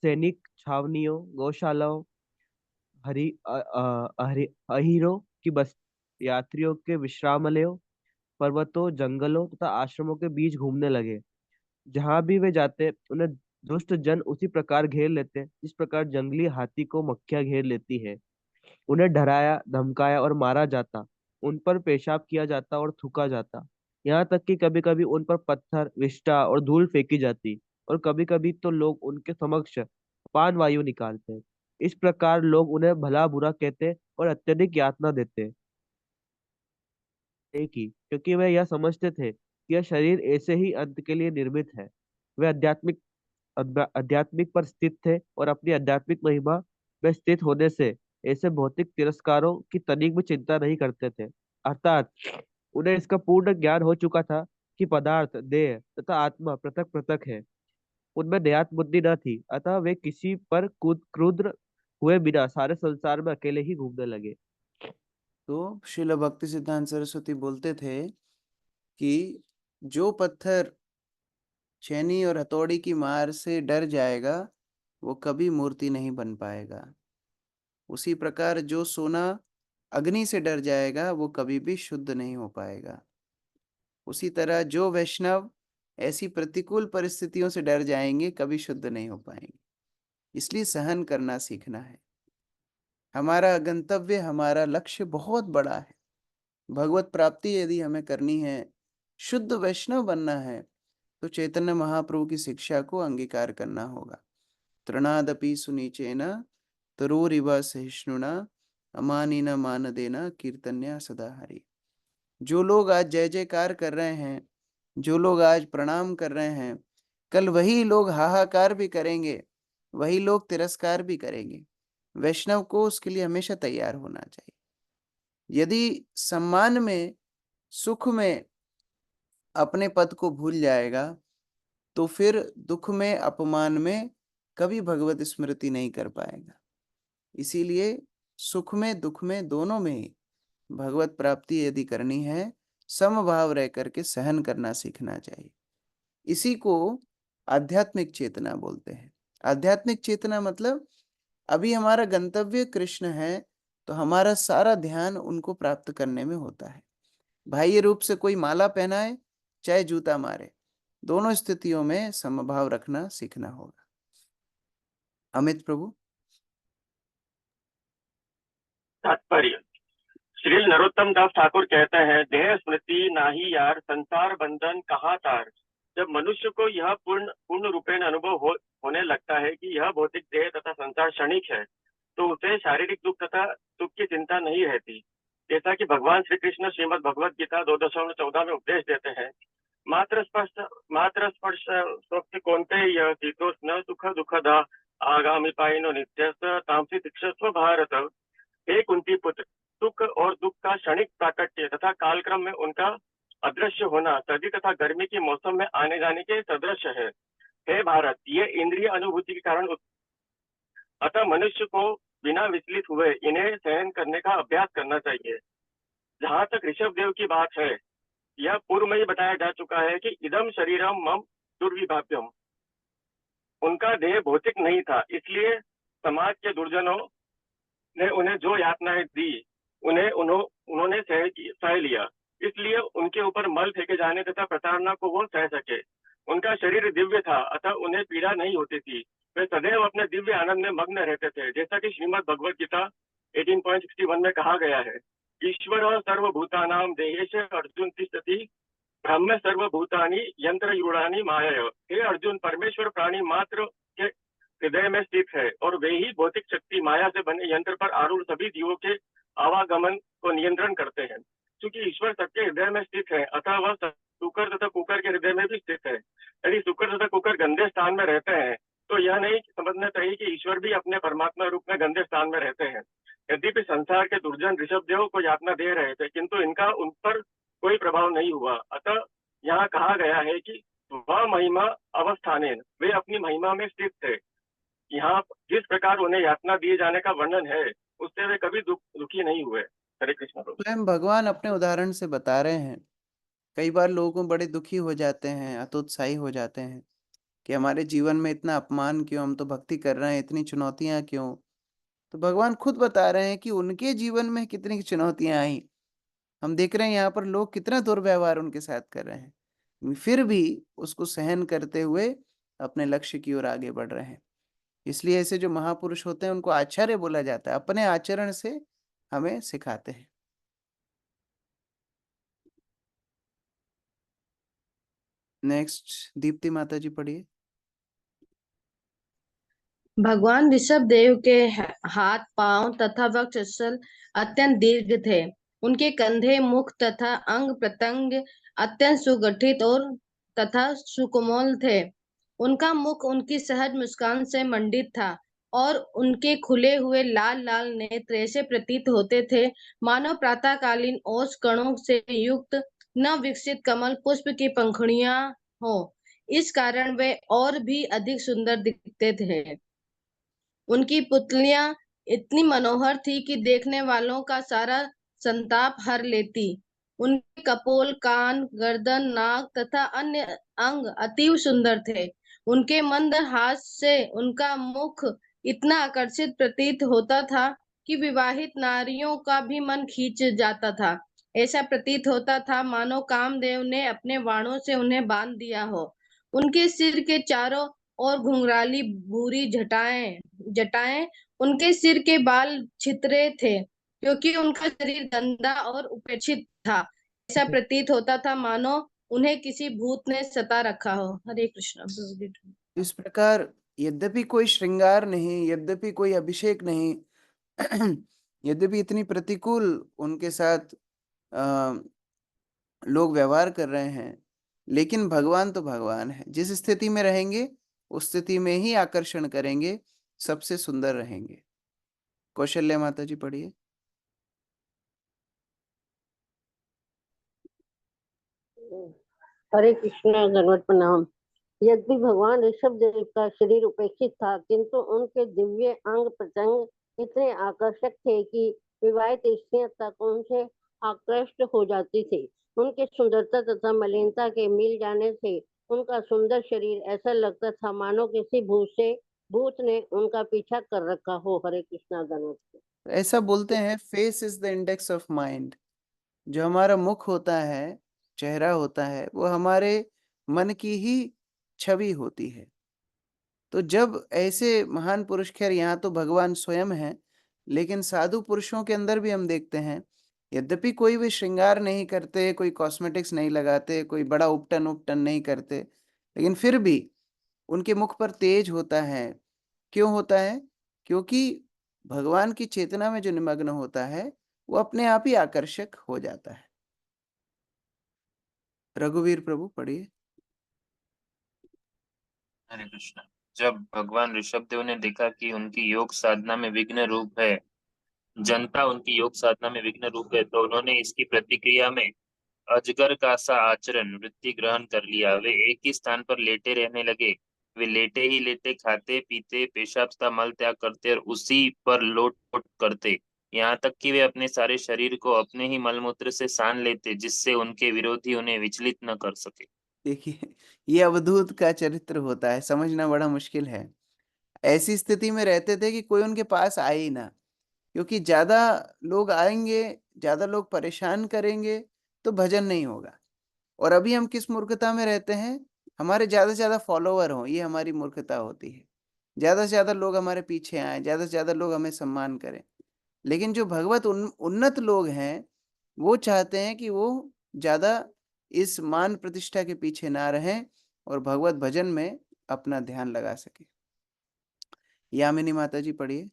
सैनिक छावनियों, गौशालाओं, अहीरों की बस्ती, यात्रियों के विश्रामालयों, पर्वतों, जंगलों तथा आश्रमों के बीच घूमने लगे। जहां भी वे जाते, उन्हें दुष्ट जन उसी प्रकार घेर लेते जिस प्रकार जंगली हाथी को मक्खियां घेर लेती है। उन्हें डराया, धमकाया और मारा जाता। उन पर पेशाब किया जाता और थूका जाता। यहाँ तक कि कभी कभी उन पर पत्थर, विष्ठा और धूल फेंकी जाती। और कभी कभी तो लोग उनके समक्ष पान वायु निकालते। इस प्रकार लोग उन्हें भला बुरा कहते और अत्यधिक यातना देते की, क्योंकि वे यह समझते थे कि यह शरीर ऐसे ही अंत के लिए निर्मित है। वे आध्यात्मिक पर स्थित थे और अपनी आध्यात्मिक महिमा में स्थित होने से ऐसे भौतिक तिरस्कारों की तनिक भी चिंता नहीं करते थे। अर्थात उन्हें इसका पूर्ण ज्ञान हो चुका था कि पदार्थ, देह तथा आत्मा पृथक पृथक है। उनमें देहात्म बुद्धि न थी, अतः वे किसी पर क्रुद्ध हुए बिना सारे संसार में अकेले ही घूमने लगे। तो श्रील भक्ति सिद्धांत सरस्वती बोलते थे कि जो पत्थर छेनी और हथौड़ी की मार से डर जाएगा वो कभी मूर्ति नहीं बन पाएगा। उसी प्रकार जो सोना अग्नि से डर जाएगा वो कभी भी शुद्ध नहीं हो पाएगा। उसी तरह जो वैष्णव ऐसी प्रतिकूल परिस्थितियों से डर जाएंगे कभी शुद्ध नहीं हो पाएंगे। इसलिए सहन करना सीखना है। हमारा गंतव्य, हमारा लक्ष्य बहुत बड़ा है। भगवत प्राप्ति यदि हमें करनी है, शुद्ध वैष्णव बनना है, तो चैतन्य महाप्रभु की शिक्षा को अंगीकार करना होगा। तृणादपि सुनीचेन तरोरिव सहिष्णुना अमानिना मान देना कीर्तन्या सदा हरि। जो लोग आज जय जयकार कर रहे हैं, जो लोग आज प्रणाम कर रहे हैं, कल वही लोग हाहाकार भी करेंगे, वही लोग तिरस्कार भी करेंगे। वैष्णव को उसके लिए हमेशा तैयार होना चाहिए। यदि सम्मान में, सुख में अपने पद को भूल जाएगा तो फिर दुख में, अपमान में कभी भगवत स्मृति नहीं कर पाएगा। इसीलिए सुख में, दुख में, दोनों में ही भगवत प्राप्ति यदि करनी है, समभाव रह करके सहन करना सीखना चाहिए। इसी को आध्यात्मिक चेतना बोलते हैं। आध्यात्मिक चेतना मतलब अभी हमारा गंतव्य कृष्ण है, तो हमारा सारा ध्यान उनको प्राप्त करने में होता है। बाह्य रूप से कोई माला पहनाए चाहे जूता मारे, दोनों स्थितियों में समभाव रखना सीखना होगा। अमित प्रभु। तात्पर्य। श्री नरोत्तम दास ठाकुर कहते हैं, देह स्मृति नाही यार, संसार बंधन कहाँ तार। जब मनुष्य को यह पूर्ण रूपेण अनुभव होने लगता है कि यह भौतिक देह तथा संसार क्षणिक है, तो उसे शारीरिक दुख तथा सुख की चिंता नहीं रहती। जैसा कि भगवान श्री कृष्ण श्रीमद् भगवद गीता 2:14 में उपदेश देते हैं, मात्र स्पर्श स्वप्न कोन्ते यह शीतोष्ण सुख दुखदा आगामी पाइनो नित्य तामसी शिक्षस्व भारत। हे कुंती पुत्र, सुख और दुख का क्षणिक प्राकट्य तथा कालक्रम में उनका अदृश्य होना सर्दी तथा गर्मी के मौसम में आने जाने के सदृश है। हे भारत, ये इंद्रिय अनुभूति के कारण अतः मनुष्य को बिना विचलित हुए इन्हें सहन करने का अभ्यास करना चाहिए। जहाँ तक ऋषभ देव की बात है, यह पूर्व में ही बताया जा चुका है कि इदम शरीरम मम दुर्विभाव्यम। उनका देह भौतिक नहीं था, इसलिए समाज के दुर्जनों ने उन्हें जो यातनाएं दी उन्होंने सह लिया। इसलिए उनके ऊपर मल फेंके जाने तथा प्रताड़ना को वो सह सके। उनका शरीर दिव्य था, अतः उन्हें पीड़ा नहीं होती थी। वे सदैव अपने दिव्य आनंद में मग्न रहते थे। जैसा कि श्रीमद् भगवद गीता 18.61 में कहा गया है, ईश्वर सर्वभूतानां देहेश अर्जुन तिष्ठति ब्रह्म सर्वभूतानि यंत्रयूढ़ानि माया। हे अर्जुन, परमेश्वर प्राणी मात्र के हृदय में स्थित है और वे ही भौतिक शक्ति माया से बने यंत्र पर आरूढ़ सभी जीवों के आवागमन को नियंत्रण करते हैं। क्योंकि ईश्वर सबके हृदय में स्थित है, अतः वह शुकर तथा कुकर के हृदय में भी स्थित है। यदि शुकर तथा कुकर गंदे स्थान में रहते हैं तो यह नहीं समझना चाहिए कि ईश्वर भी अपने परमात्मा रूप में गंदे स्थान में रहते हैं। यद्यपि संसार के दुर्जन ऋषभ देव को यातना दे रहे थे, किंतु इनका उन पर कोई प्रभाव नहीं हुआ। अतः यहाँ कहा गया है कि वह महिमा अवस्थानेन, वे अपनी महिमा में स्थित थे। यहाँ जिस प्रकार उन्हें यातना दिए जाने का वर्णन है, उससे वे कभी दुखी नहीं हुए। हरे कृष्ण। स्वयं भगवान अपने उदाहरण से बता रहे हैं। कई बार लोगों बड़े दुखी हो जाते हैं, हतोत्साही हो जाते हैं कि हमारे जीवन में इतना अपमान क्यों, हम तो भक्ति कर रहे हैं, इतनी चुनौतियां क्यों। तो भगवान खुद बता रहे हैं कि उनके जीवन में कितनी चुनौतियां आई। हम देख रहे हैं यहाँ पर लोग कितना दुर्व्यवहार उनके साथ कर रहे हैं, फिर भी उसको सहन करते हुए अपने लक्ष्य की ओर आगे बढ़ रहे हैं। इसलिए ऐसे जो महापुरुष होते हैं उनको आचार्य बोला जाता है, अपने आचरण से हमें सिखाते हैं। नेक्स्ट दीप्ति माता जी पढ़िए। भगवान ऋषभ देव के हाथ, पांव तथा वक्षस्थल अत्यंत दीर्घ थे। उनके कंधे, मुख तथा अंग प्रत्यंग अत्यंत सुगठित और तथा सुकोमल थे। उनका मुख उनकी सहज मुस्कान से मंडित था और उनके खुले हुए लाल लाल नेत्र ऐसे प्रतीत होते थे मानो प्रातःकालीन ओस कणों से युक्त नव विकसित कमल पुष्प की पंखुड़ियां हो। इस कारण वे और भी अधिक सुंदर दिखते थे। उनकी पुतलियां इतनी मनोहर थी कि देखने वालों का सारा संताप हर लेती। उनके कपोल, कान, गर्दन, नाक तथा अन्य अंग अतीव सुंदर थे। उनके मंद हाथ से उनका मुख इतना आकर्षित प्रतीत होता था कि विवाहित नारियों का भी मन खींच जाता था। ऐसा प्रतीत होता था मानो कामदेव ने अपने बाणों से उन्हें बांध दिया हो। उनके सिर के चारों और घुंघराली भूरी जटाएं उनके सिर के बाल छितरे थे क्योंकि उनका शरीर गंदा और उपेक्षित था। ऐसा प्रतीत होता था मानो उन्हें किसी भूत ने सता रखा हो। हरे कृष्ण। इस प्रकार यद्यपि कोई श्रृंगार नहीं, यद्यपि कोई अभिषेक नहीं, यद्यपि इतनी प्रतिकूल उनके साथ लोग व्यवहार कर रहे हैं, लेकिन भगवान तो भगवान है। जिस स्थिति में रहेंगे उस स्थिति में ही आकर्षण करेंगे, सबसे सुंदर रहेंगे। कौशल्या माता जी पढ़िए। हरे कृष्णा, धन्यवाद, प्रणाम। यद्यपि भगवान ऋषभ देव का शरीर उपेक्षित था, किंतु उनके दिव्य अंग प्रत्यंग इतने आकर्षक थे कि विवाहित स्त्रियां तक उनसे आकृष्ट हो जाती थी। उनके सुंदरता तथा मलिनता के मिल जाने से उनका सुंदर शरीर ऐसा लगता था मानो किसी भूत ने उनका पीछा कर रखा हो। हरे कृष्णा, धन्यवाद। ऐसा बोलते हैं face is the index of mind. जो हमारा मुख होता है, चेहरा होता है, वो हमारे मन की ही छवि होती है। तो जब ऐसे महान पुरुष, खैर यहाँ तो भगवान स्वयं हैं, लेकिन साधु पुरुषों के अंदर भी हम देखते हैं, यद्यपि कोई भी श्रृंगार नहीं करते, कोई कॉस्मेटिक्स नहीं लगाते, कोई बड़ा उपटन नहीं करते, लेकिन फिर भी उनके मुख पर तेज होता है। क्यों होता है? क्योंकि भगवान की चेतना में जो निमग्न होता है वो अपने आप ही आकर्षक हो जाता है। रघुवीर प्रभु पढ़िए। हरे कृष्ण। जब भगवान ऋषभ देव ने देखा कि उनकी योग साधना में विघ्न रूप है, जनता उनकी योग साधना में विघ्न रूप है, तो उन्होंने इसकी प्रतिक्रिया में अजगर का सा आचरण वृत्ति ग्रहण कर लिया। वे एक ही स्थान पर लेटे रहने लगे। वे लेटे ही लेटे खाते पीते, पेशाब तथा मल त्याग करते और उसी पर लोट पोट करते, यहाँ तक कि वे अपने सारे शरीर को अपने ही मलमूत्र से सान लेते, जिससे उनके विरोधी उन्हें विचलित न कर सके। देखिए, ये अवधूत का चरित्र होता है, समझना बड़ा मुश्किल है। ऐसी स्थिति में रहते थे कि कोई उनके पास आए ही ना, क्योंकि ज्यादा लोग आएंगे, ज्यादा लोग परेशान करेंगे तो भजन नहीं होगा। और अभी हम किस मूर्खता में रहते हैं, हमारे ज्यादा से ज्यादा फॉलोवर हों, ये हमारी मूर्खता होती है। ज्यादा से ज्यादा लोग हमारे पीछे आए, ज्यादा से ज्यादा लोग हमें सम्मान करें। लेकिन जो भगवत उन्नत लोग हैं, वो चाहते हैं कि वो ज्यादा इस मान प्रतिष्ठा के पीछे ना रहें और भगवत भजन में अपना ध्यान लगा सके। यामिनी माता जी पढ़िए।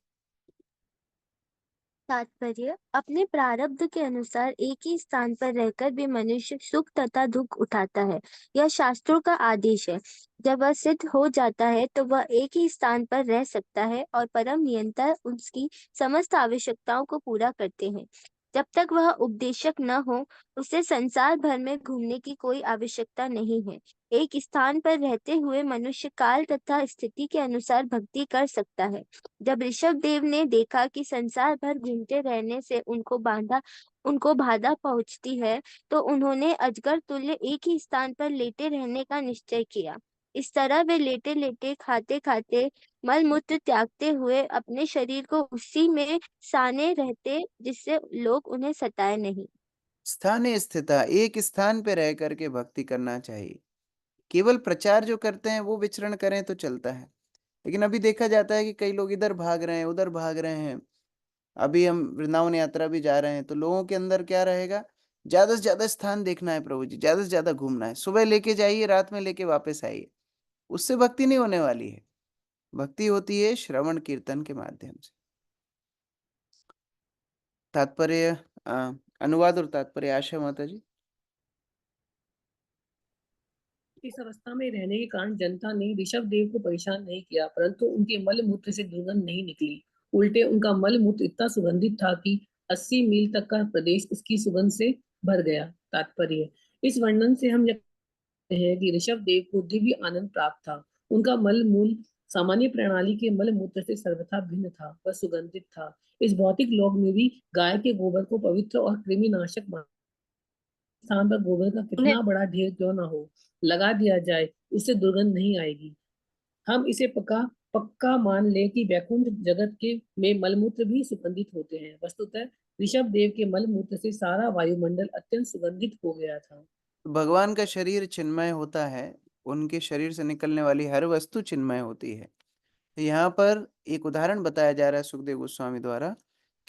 तात्पर्य: अपने प्रारब्ध के अनुसार एक ही स्थान पर रहकर भी मनुष्य सुख तथा दुख उठाता है। यह शास्त्रों का आदेश है। जब वह सिद्ध हो जाता है तो वह एक ही स्थान पर रह सकता है और परम नियंता उसकी समस्त आवश्यकताओं को पूरा करते हैं। जब तक वह उपदेशक न हो, उसे संसार भर में घूमने की कोई आवश्यकता नहीं है। एक स्थान पर रहते हुए मनुष्य काल तथा स्थिति के अनुसार भक्ति कर सकता है। जब ऋषभ देव ने देखा कि संसार भर घूमते रहने से उनको बाधा पहुंचती है, तो उन्होंने अजगर तुल्य एक ही स्थान पर लेटे रहने का निश्चय किया। इस तरह वे लेटे लेटे, खाते खाते, मल मूत्र त्यागते हुए अपने शरीर को उसी में साने रहते, जिससे लोग उन्हें सताए नहीं। स्थाने स्थिता, एक स्थान पे रह करके भक्ति करना चाहिए। केवल प्रचार जो करते हैं वो विचरण करें तो चलता है, लेकिन अभी देखा जाता है कि कई लोग इधर भाग रहे हैं, उधर भाग रहे हैं। अभी हम वृंदावन यात्रा भी जा रहे हैं, तो लोगों के अंदर क्या रहेगा, ज्यादा से ज्यादा स्थान देखना है प्रभु जी, ज्यादा से ज्यादा घूमना है, सुबह लेके जाइए, रात में लेके वापस आइए। उससे भक्ति नहीं होने वाली है। भक्ति होती है श्रवण कीर्तन के माध्यम से। तात्पर्य, अनुवाद और तात्पर्य आशा माता जी। इस अवस्था में रहने के कारण जनता ने ऋषभ देव को परेशान नहीं किया, परंतु उनके मल मूत्र से दुर्गंध नहीं निकली। उल्टे उनका मल मूत्र इतना सुगंधित था कि 80 मील तक का प्रदेश उसकी सुगंध से भर गया। तात्पर्य, इस वर्णन से हम यह कहते हैं कि ऋषभ देव को दिव्य आनंद प्राप्त था। उनका मल मूल सामान्य प्रणाली के मल मूत्र से सर्वथा भिन्न था, वह सुगंधित था। इस भौतिक लोक में भी गाय के गोबर को पवित्र और कृमिनाशक स्थान पर गोबर का कितना बड़ा ढेर क्यों ना हो, लगा दिया जाए, उससे दुर्गंध नहीं आएगी। हम इसे पक्का मान ले कि वैकुंठ जगत के में मलमूत्र भी सुगंधित होते हैं। वस्तुतः ऋषभ देव के मलमूत्र से सारा वायुमंडल अत्यंत सुगंधित हो गया था। भगवान का शरीर चिन्मय होता है, उनके शरीर से निकलने वाली हर वस्तु चिन्मय होती है। यहाँ पर एक उदाहरण बताया जा रहा है सुखदेव गोस्वामी द्वारा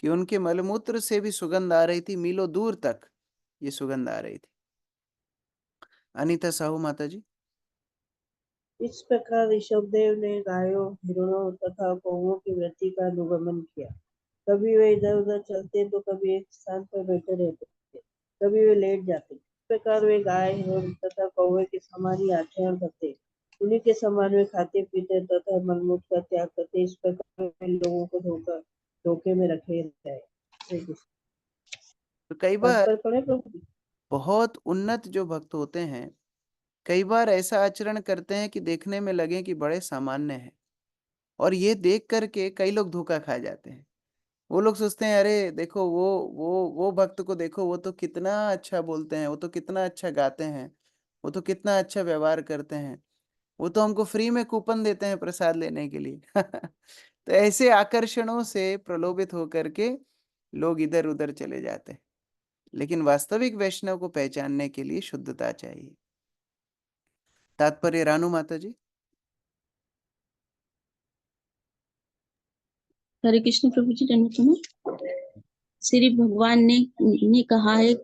कि उनके मलमूत्र से भी सुगंध आ रही थी, मीलों दूर तक ये सुगंध आ रही थी। अनीता साहू माता जी। इस प्रकार ऋषभदेव ने गायों, हिरणों तथा गौओं की वृद्धि का अनुगमन किया। कभी वे इधर उधर चलते तो कभी एक स्थान पर बैठे रहते थे, कभी वे लेट जाते। इस प्रकार वे गाय, हिरण तथा कौवे के समान ही आचरण करते, उन्हीं के समान वे खाते पीते तथा मलमूत्र का त्याग करते। इस प्रकार वे लोगों को धोखे में रखे रहे। तो कई बार बहुत उन्नत जो भक्त होते हैं, कई बार ऐसा आचरण करते हैं कि देखने में लगे कि बड़े सामान्य हैं, और ये देख करके कई लोग धोखा खा जाते हैं। वो लोग सोचते हैं अरे देखो वो भक्त को देखो, वो तो कितना अच्छा बोलते हैं, वो तो कितना अच्छा गाते हैं, वो तो कितना अच्छा व्यवहार करते हैं, वो तो हमको फ्री में कूपन देते हैं प्रसाद लेने के लिए। तो ऐसे आकर्षणों से प्रलोभित होकर के लोग इधर उधर चले जाते हैं। लेकिन वास्तविक वैष्णव को पहचानने के लिए शुद्धता चाहिए। तात्पर्य रानू माता जी। हरे कृष्ण प्रभु जी। श्री भगवान ने कहा है,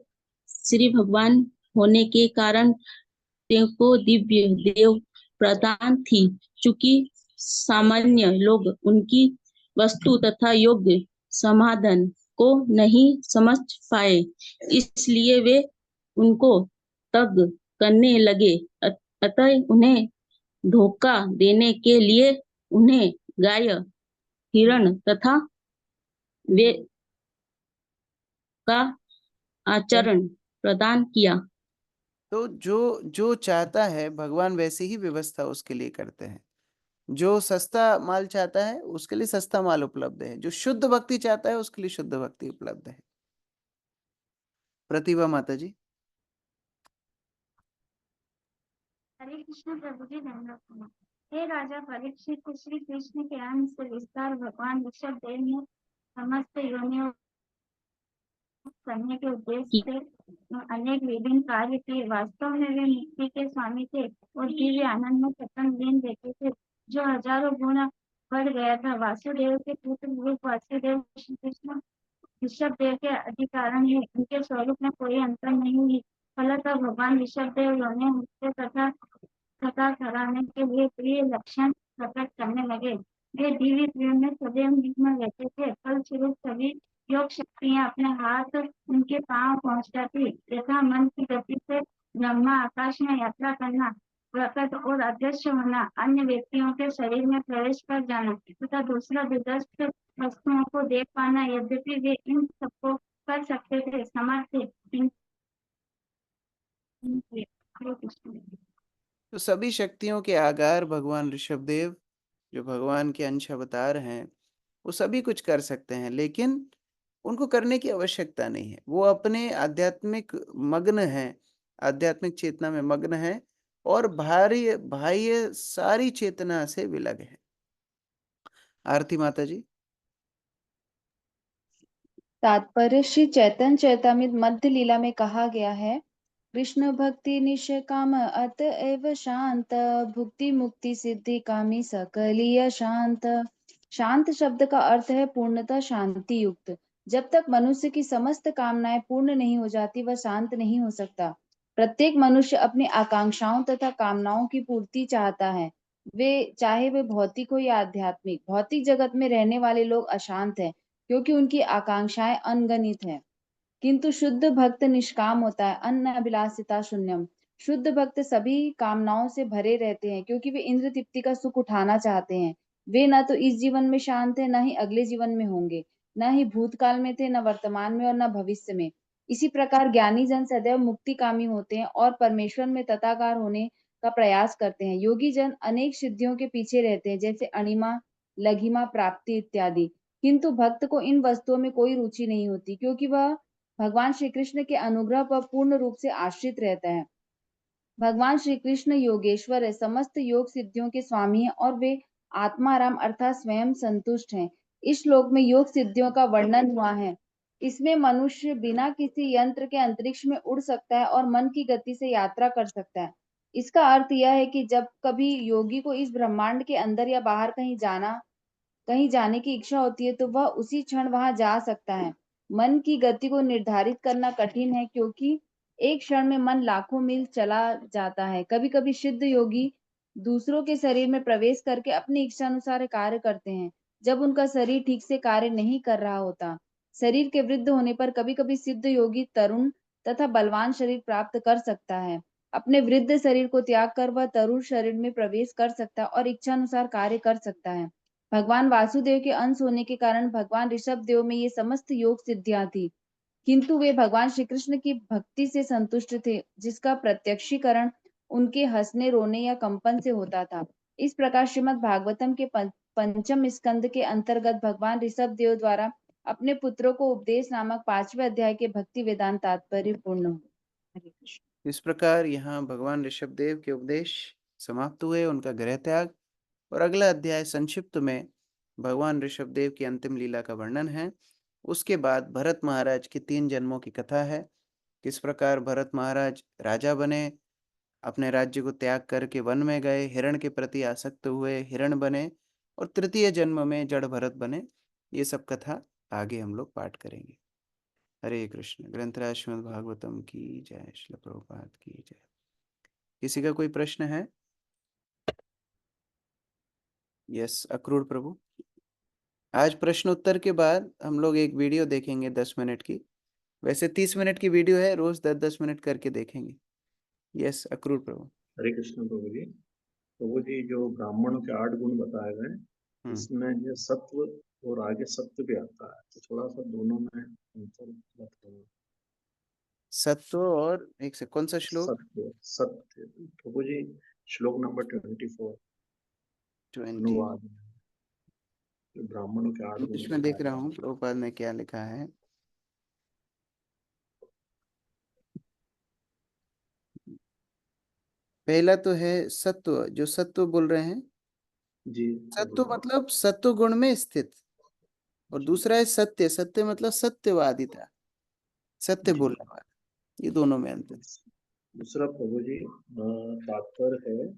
श्री भगवान होने के कारण देव को दिव्य देव प्रदान थी। चूंकि सामान्य लोग उनकी वस्तु तथा योग्य समाधान को नहीं समझ पाए, इसलिए वे उनको तग करने लगे। अतः उन्हें धोखा देने के लिए उन्हें गाय, हिरण तथा वे का आचरण प्रदान किया। तो जो चाहता है भगवान वैसी ही व्यवस्था उसके लिए करते हैं। जो सस्ता माल चाहता है उसके लिए सस्ता माल उपलब्ध है, जो शुद्ध भक्ति चाहता है उसके लिए शुद्ध भक्ति उपलब्ध है। प्रतिभा माता जी। हरे कृष्ण प्रभु जी। धन्यवाद। हे राजा परीक्षित, श्री कृष्ण के अंश से विस्तार भगवान ऋषभ देव ने समस्त योनियों करने के उद्देश्य से अनेक विभिन्न कार्य किए। वास्तव में वे मुक्ति के स्वामी थे और दिव्य आनंद में सतत लीन रहते थे, जो हजारों गुना बढ़ गया था। वासुदेव के पुत्र रूप वासुदेव श्री कृष्ण ऋषभ देव के अधिकारण है, उनके स्वरूप में कोई अंतर नहीं है। फलतः भगवान ऋषभ देव उन्हें मुझसे तथा कराने के लिए प्रिय लक्षण प्रकट करने लगे। वे दिव्य प्रेम में सदैव निम्न रहते थे। फलस्वरूप सभी योग शक्तियां अपने हाथ उनके पांव पहुंच जाती, तथा मन की गति से ब्रह्मा आकाश में यात्रा करना, प्रकट और अदृश्य होना, अन्य व्यक्तियों के शरीर में प्रवेश कर जाना तथा दूसरा दुर्दर्श वस्तुओं को देख पाना, यद्यपि वे इन सबको कर सकते थे, समर्थ थे। तो सभी शक्तियों के आगार भगवान ऋषभदेव, जो भगवान के अंश अवतार हैं, वो सभी कुछ कर सकते हैं, लेकिन उनको करने की आवश्यकता नहीं है। वो अपने आध्यात्मिक मग्न हैं, आध्यात्मिक चेतना में मग्न हैं और बाह्य सारी चेतना से विलग है। आरती माता जी। तात्पर्य, श्री चैतन्य चरितामृत मध्य लीला में कहा गया है, कृष्ण भक्ति निष्काम अतएव शांत, भुक्ति मुक्ति सिद्धि कामी सकलीय शांत। शांत शब्द का अर्थ है पूर्णतः शांति युक्त। जब तक मनुष्य की समस्त कामनाएं पूर्ण नहीं हो जाती वह शांत नहीं हो सकता। प्रत्येक मनुष्य अपनी आकांक्षाओं तथा कामनाओं की पूर्ति चाहता है, चाहे वे भौतिक हो या आध्यात्मिक। भौतिक जगत में रहने वाले लोग अशांत हैं क्योंकि उनकी आकांक्षाएं अनगणित हैं, किंतु शुद्ध भक्त निष्काम होता है, अन्न अभिलाषिता शून्यम। शुद्ध भक्त सभी कामनाओं से भरे रहते हैं क्योंकि वे इंद्र तृप्ति का सुख उठाना चाहते हैं। वे न तो इस जीवन में शांत है, न ही अगले जीवन में होंगे, न ही भूतकाल में थे, न वर्तमान में और न भविष्य में। इसी प्रकार ज्ञानी जन सदैव मुक्ति कामी होते हैं और परमेश्वर में तथाकार होने का प्रयास करते हैं। योगी जन अनेक सिद्धियों के पीछे रहते हैं, जैसे अणिमा, लघिमा, प्राप्ति इत्यादि। किंतु भक्त को इन वस्तुओं में कोई रुचि नहीं होती क्योंकि वह भगवान श्री कृष्ण के अनुग्रह पर पूर्ण रूप से आश्रित रहता है। भगवान श्री कृष्ण योगेश्वर है, समस्त योग सिद्धियों के स्वामी हैं और वे आत्माराम अर्थात स्वयं संतुष्ट हैं। इस श्लोक में योग सिद्धियों का वर्णन हुआ है। इसमें मनुष्य बिना किसी यंत्र के अंतरिक्ष में उड़ सकता है और मन की गति से यात्रा कर सकता है। इसका अर्थ यह है कि जब कभी योगी को इस ब्रह्मांड के अंदर या बाहर कहीं जाने की इच्छा होती है तो वह उसी क्षण वहां जा सकता है। मन की गति को निर्धारित करना कठिन है क्योंकि एक क्षण में मन लाखों मील चला जाता है। कभी कभी सिद्ध योगी दूसरों के शरीर में प्रवेश करके अपनी इच्छा अनुसार कार्य करते हैं जब उनका शरीर ठीक से कार्य नहीं कर रहा होता। शरीर के वृद्ध होने पर कभी कभी सिद्ध योगी तरुण तथा बलवान शरीर प्राप्त कर सकता है। अपने वृद्ध शरीर को त्याग कर वह तरुण शरीर में प्रवेश कर सकता है और इच्छा अनुसार कार्य कर सकता है। भगवान वासुदेव के अंश होने के कारण भगवान ऋषभ देव में ये समस्त योग सिद्धियां थी, किंतु वे भगवान श्री कृष्ण की भक्ति से संतुष्ट थे, जिसका प्रत्यक्षीकरण उनके हंसने, रोने या कंपन से होता था। इस प्रकार श्रीमद् भागवतम के पंचम स्कंद के अंतर्गत भगवान ऋषभ देव द्वारा अपने पुत्रों को उपदेश नामक 5वें अध्याय के भक्ति वेदांत तात्पर्य पूर्ण हुए। हरे कृष्ण। इस प्रकार यहाँ भगवान ऋषभ देव के उपदेश समाप्त हुए, उनका गृह त्याग, और अगला अध्याय संक्षिप्त में भगवान ऋषभ देव की अंतिम लीला का वर्णन है। उसके बाद भरत महाराज की 3 जन्मों की कथा है। किस प्रकार भरत महाराज राजा बने, अपने राज्य को त्याग करके वन में गए, हिरण के प्रति आसक्त हुए, हिरण बने, और तृतीय जन्म में जड़ भरत बने। ये सब कथा आगे हम लोग पाठ करेंगे। हरे कृष्ण। ग्रंथराज श्रीमद् भागवतम की जय। श्रील प्रभुपाद की जय। किसी का कोई प्रश्न है? यस, अक्रूर प्रभु। आज प्रश्न उत्तर के बाद हम लोग एक वीडियो देखेंगे 10 मिनट की। वैसे 30 मिनट की वीडियो है, रोज 10-10 मिनट करके देखेंगे। यस, अक्रूर प्रभु। हरे कृष्ण प्रभु जी। प्रभु जी, जो ब्राह्मणों के 8 गुण बताए गए, इसमें ये सत्व और आगे सत्य भी आता है, तो थोड़ा सा दोनों में अंतर बताइए। सत्व और एक से कौन सा श्लोक? सत्य सत्य प्रभु जी, श्लोक नंबर 24 अनुवाद ब्राह्मणों के 8 गुण। इसमें देख रहा हूँ प्रभुपाद ने क्या लिखा है। पहला तो है सत्व, जो सत्व बोल रहे हैं जी। सत्व मतलब सत्व गुण में स्थित, और दूसरा है सत्य। सत्य मतलब सत्यवादिता, सत्य बोलने वाला। ये दोनों में अंतर। दूसरा प्रभु जी तात्पर्य है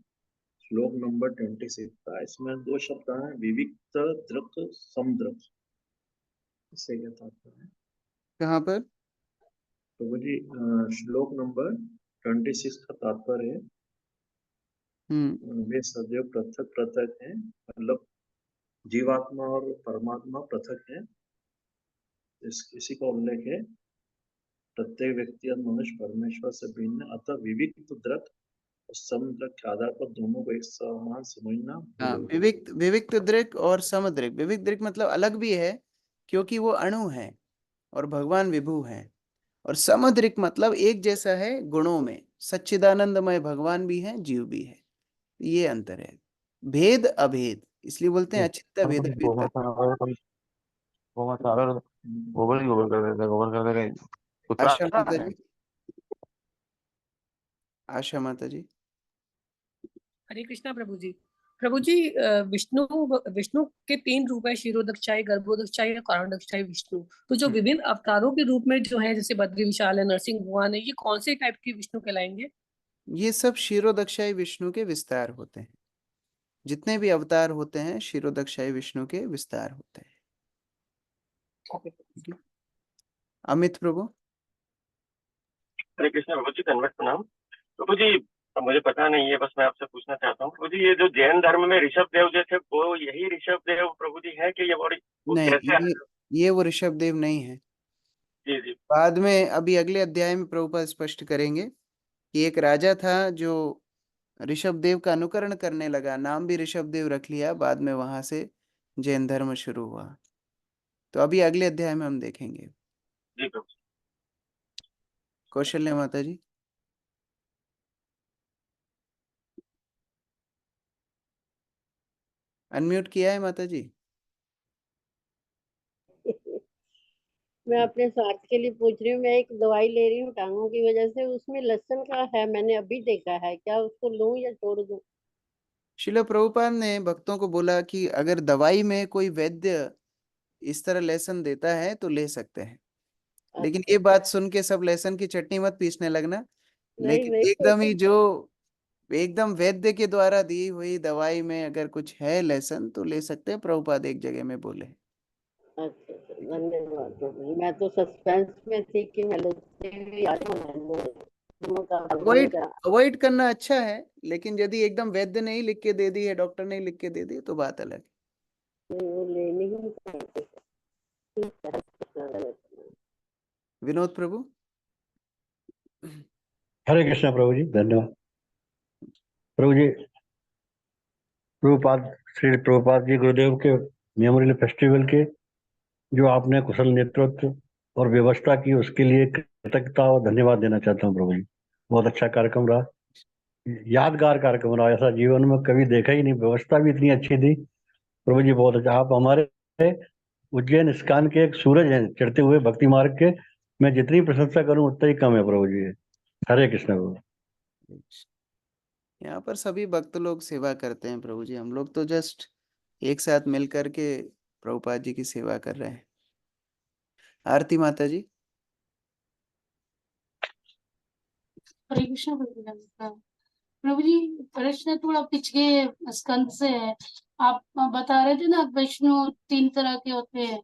श्लोक नंबर 26 का। इसमें 2 शब्द हैं, विविक्त दृक समदृक। इससे क्या तात्पर्य है? कहाँ पर? प्रभु जी श्लोक नंबर 26 का तात्पर्य है वे सदैव पृथक पृथक हैं, मतलब जीवात्मा और परमात्मा पृथक है। इसी का उल्लेख है, प्रत्येक व्यक्ति और मनुष्य परमेश्वर से भिन्न, अतः विविक्त दृक और समदृक के आधार पर दोनों को एक समान समझना। हाँ, विविक्त दृक और समदृक। विविक्त दृक मतलब अलग भी है क्योंकि वो अणु है और भगवान विभु है, और समदृक मतलब एक जैसा है गुणों में, सच्चिदानंदमय भगवान भी है, जीव भी है। ये अंतर है, भेद अभेद, इसलिए बोलते हैं अचिंत्य भेद। आशा माता जी, आशा माता जी। हरे कृष्णा प्रभु जी। प्रभु जी, विष्णु विष्णु के 3 रूप है, क्षीरोदक्षाई, गर्भोदक्षाई और कारणोदक्षाई विष्णु। तो जो विभिन्न अवतारों के रूप में जो है, जैसे बद्री विशाल है, नरसिंह भगवान है, ये कौन से टाइप के विष्णु कहलाएंगे? ये सब क्षीरोदक्षाई विष्णु के विस्तार होते हैं। जितने भी अवतार होते हैं क्षीरोदक्षाई विष्णु के विस्तार होते हैं। अमित प्रभु। हरे कृष्ण प्रभु जी, धन्यवाद, प्रणाम। प्रभु जी, मुझे पता नहीं है, बस मैं आपसे पूछना चाहता हूँ प्रभु जी, ये जो जैन धर्म में ऋषभ देव जो थे, वो यही ऋषभ देव प्रभु जी है कि ये बड़ी कैसे नहीं, ये वो ऋषभ देव नहीं है। जी जी। बाद में अभी अगले अध्याय में प्रभुपाद स्पष्ट करेंगे कि एक राजा था जो ऋषभ देव का अनुकरण करने लगा, नाम भी ऋषभ देव रख लिया, बाद में वहां से जैन धर्म शुरू हुआ। तो अभी अगले अध्याय में हम देखेंगे। जी प्रभु। कौशल्य माता जी। अनम्यूट किया है माता जी? मैं अपने स्वार्थ के लिए पूछ रही हूँ। मैं एक दवाई ले रही हूँ टांगों की वजह से, उसमें लहसुन का है, मैंने अभी देखा है, क्या उसको लूं या छोड़ दूं? शिला प्रभुपाद ने भक्तों को बोला कि अगर दवाई में कोई वैद्य इस तरह लहसुन देता है तो ले सकते हैं, लेकिन ये बात सुन के सब लहसुन की चटनी मत पीसने लगना। नहीं, लेकिन एकदम ही जो एकदम वैद्य के द्वारा दी हुई दवाई में अगर कुछ है लहसुन तो ले सकते हैं, प्रभुपाद एक जगह में बोले। अच्छा, धन्यवाद प्रभु। मैं तो सस्पेंस में थी कि मैं अवॉइड करना अच्छा है, लेकिन यदि एकदम वैद्य नहीं लिख के दे दी है, डॉक्टर नहीं लिख के दे दी, तो बात अलग है। विनोद प्रभु। हरे कृष्ण प्रभु जी, धन्यवाद प्रभु जी। श्री प्रभुपाद जी गुरुदेव के मेमोरियल फेस्टिवल के जो आपने कुशल नेतृत्व और व्यवस्था की, उसके लिए कृतज्ञता और धन्यवाद देना चाहता हूँ प्रभु जी। बहुत अच्छा कार्यक्रम रहा, यादगार कार्यक्रम रहा, ऐसा जीवन में कभी देखा ही नहीं। व्यवस्था भी इतनी अच्छी थी प्रभु जी, बहुत अच्छा। आप हमारे उज्जैन इस्कॉन के एक सूरज हैं चढ़ते हुए भक्ति मार्ग के। मैं जितनी प्रशंसा करूं उतना ही कम है प्रभु जी। हरे कृष्ण प्रभु। यहाँ पर सभी भक्त लोग सेवा करते हैं प्रभु जी, हम लोग तो जस्ट एक साथ मिल करके प्रभुपाद जी की सेवा कर रहे हैं। आरती माता जी। हरे कृष्ण प्रभु। नमस्कार प्रभु जी, प्रश्न थोड़ा पिछले स्कंद से है। आप बता रहे थे ना विष्णु 3 तरह के होते हैं,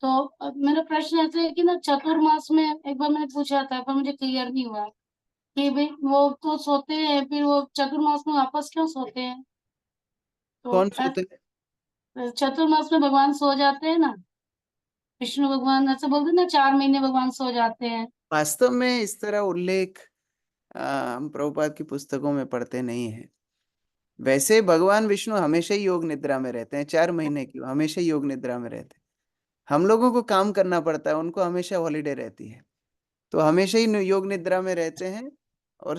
तो मेरा प्रश्न ऐसा है कि ना चतुर्मास में एक बार मैंने पूछा था पर मुझे क्लियर नहीं हुआ कि भाई वो तो सोते हैं, फिर वो चतुर्मास में वापस क्यों सोते हैं? तो कौन सोते हैं? चतुर्मास में भगवान सो जाते हैं ना, विष्णु भगवान ऐसे बोलते हैं ना 4 महीने भगवान सो जाते हैं। वास्तव में इस तरह उल्लेख हम प्रभुपाद की पुस्तकों में पढ़ते नहीं है। वैसे भगवान विष्णु हमेशा ही योग निद्रा में रहते हैं, 4 महीने की हमेशा ही योग निद्रा में रहते हैं। हम लोगों को काम करना पड़ता है, उनको हमेशा हॉलीडे रहती है, तो हमेशा ही योग निद्रा में रहते हैं। और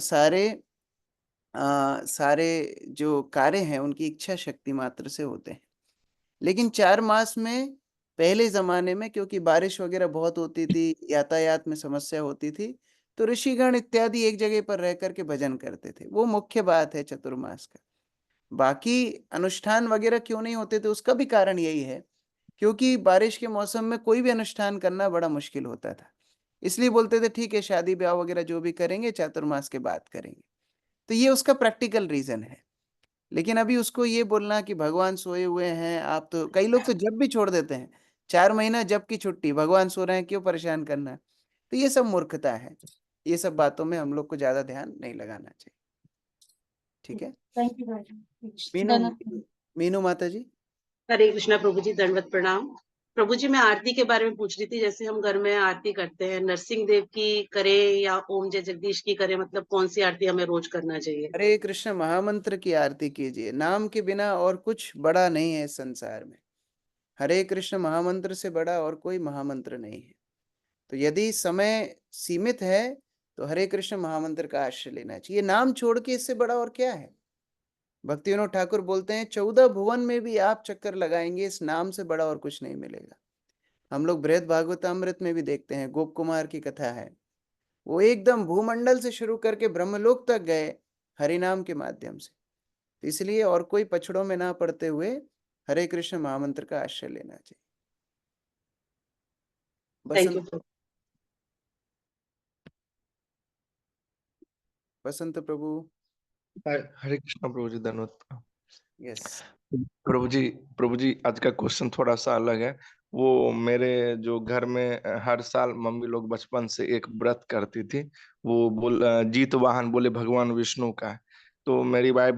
सारे जो कार्य हैं उनकी इच्छा शक्ति मात्र से होते हैं। लेकिन 4 मास में पहले जमाने में क्योंकि बारिश वगैरह बहुत होती थी, यातायात में समस्या होती थी, तो ऋषिगण इत्यादि एक जगह पर रह करके भजन करते थे। वो मुख्य बात है चतुर्मास का। बाकी अनुष्ठान वगैरह क्यों नहीं होते थे उसका भी कारण यही है, क्योंकि बारिश के मौसम में कोई भी अनुष्ठान करना बड़ा मुश्किल होता था। इसलिए बोलते थे ठीक है, शादी ब्याह वगैरह जो भी करेंगे चातुर्मास के बाद करेंगे। तो ये उसका प्रैक्टिकल रीजन है। लेकिन अभी उसको ये बोलना कि भगवान सोए हुए हैं, आप तो कई लोग तो जब भी छोड़ देते हैं, 4 महीना जब की छुट्टी, भगवान सो रहे हैं क्यों परेशान करना। तो ये सब मूर्खता है, ये सब बातों में हम लोग को ज्यादा ध्यान नहीं लगाना चाहिए। ठीक है। थैंक यू मीनू मीनू माता जी। हरे कृष्णा प्रभु जी, दंडवत प्रणाम प्रभु जी। मैं आरती के बारे में पूछ रही थी, जैसे हम घर में आरती करते हैं, नरसिंह देव की करें या ओम जय जगदीश की करें, मतलब कौन सी आरती हमें रोज करना चाहिए? हरे कृष्ण महामंत्र की आरती कीजिए, नाम के बिना और कुछ बड़ा नहीं है इस संसार में। हरे कृष्ण महामंत्र से बड़ा और कोई महामंत्र नहीं है। तो यदि समय सीमित है तो हरे कृष्ण महामंत्र का आश्रय लेना चाहिए। नाम छोड़ के इससे बड़ा और क्या है। भक्ति विनोद ठाकुर बोलते हैं 14 भुवन में भी आप चक्कर लगाएंगे, इस नाम से बड़ा और कुछ नहीं मिलेगा। हम लोग बृहद भागवतामृत में भी देखते हैं, गोप कुमार की कथा है, वो एकदम भूमंडल से शुरू करके ब्रह्मलोक तक गए हरिनाम के माध्यम से। इसलिए और कोई पछड़ों में ना पड़ते हुए हरे कृष्ण महामंत्र का आश्रय लेना चाहिए। Thank you. बसंत प्रभु। हरे कृष्णा प्रभु जी, धन्यवाद। यस प्रभु जी आज का क्वेश्चन थोड़ा सा अलग है। वो मेरे जो घर में हर साल मम्मी लोग बचपन से एक व्रत करती थी, वो जीत वाहन बोले भगवान विष्णु का है। तो मेरी वाइफ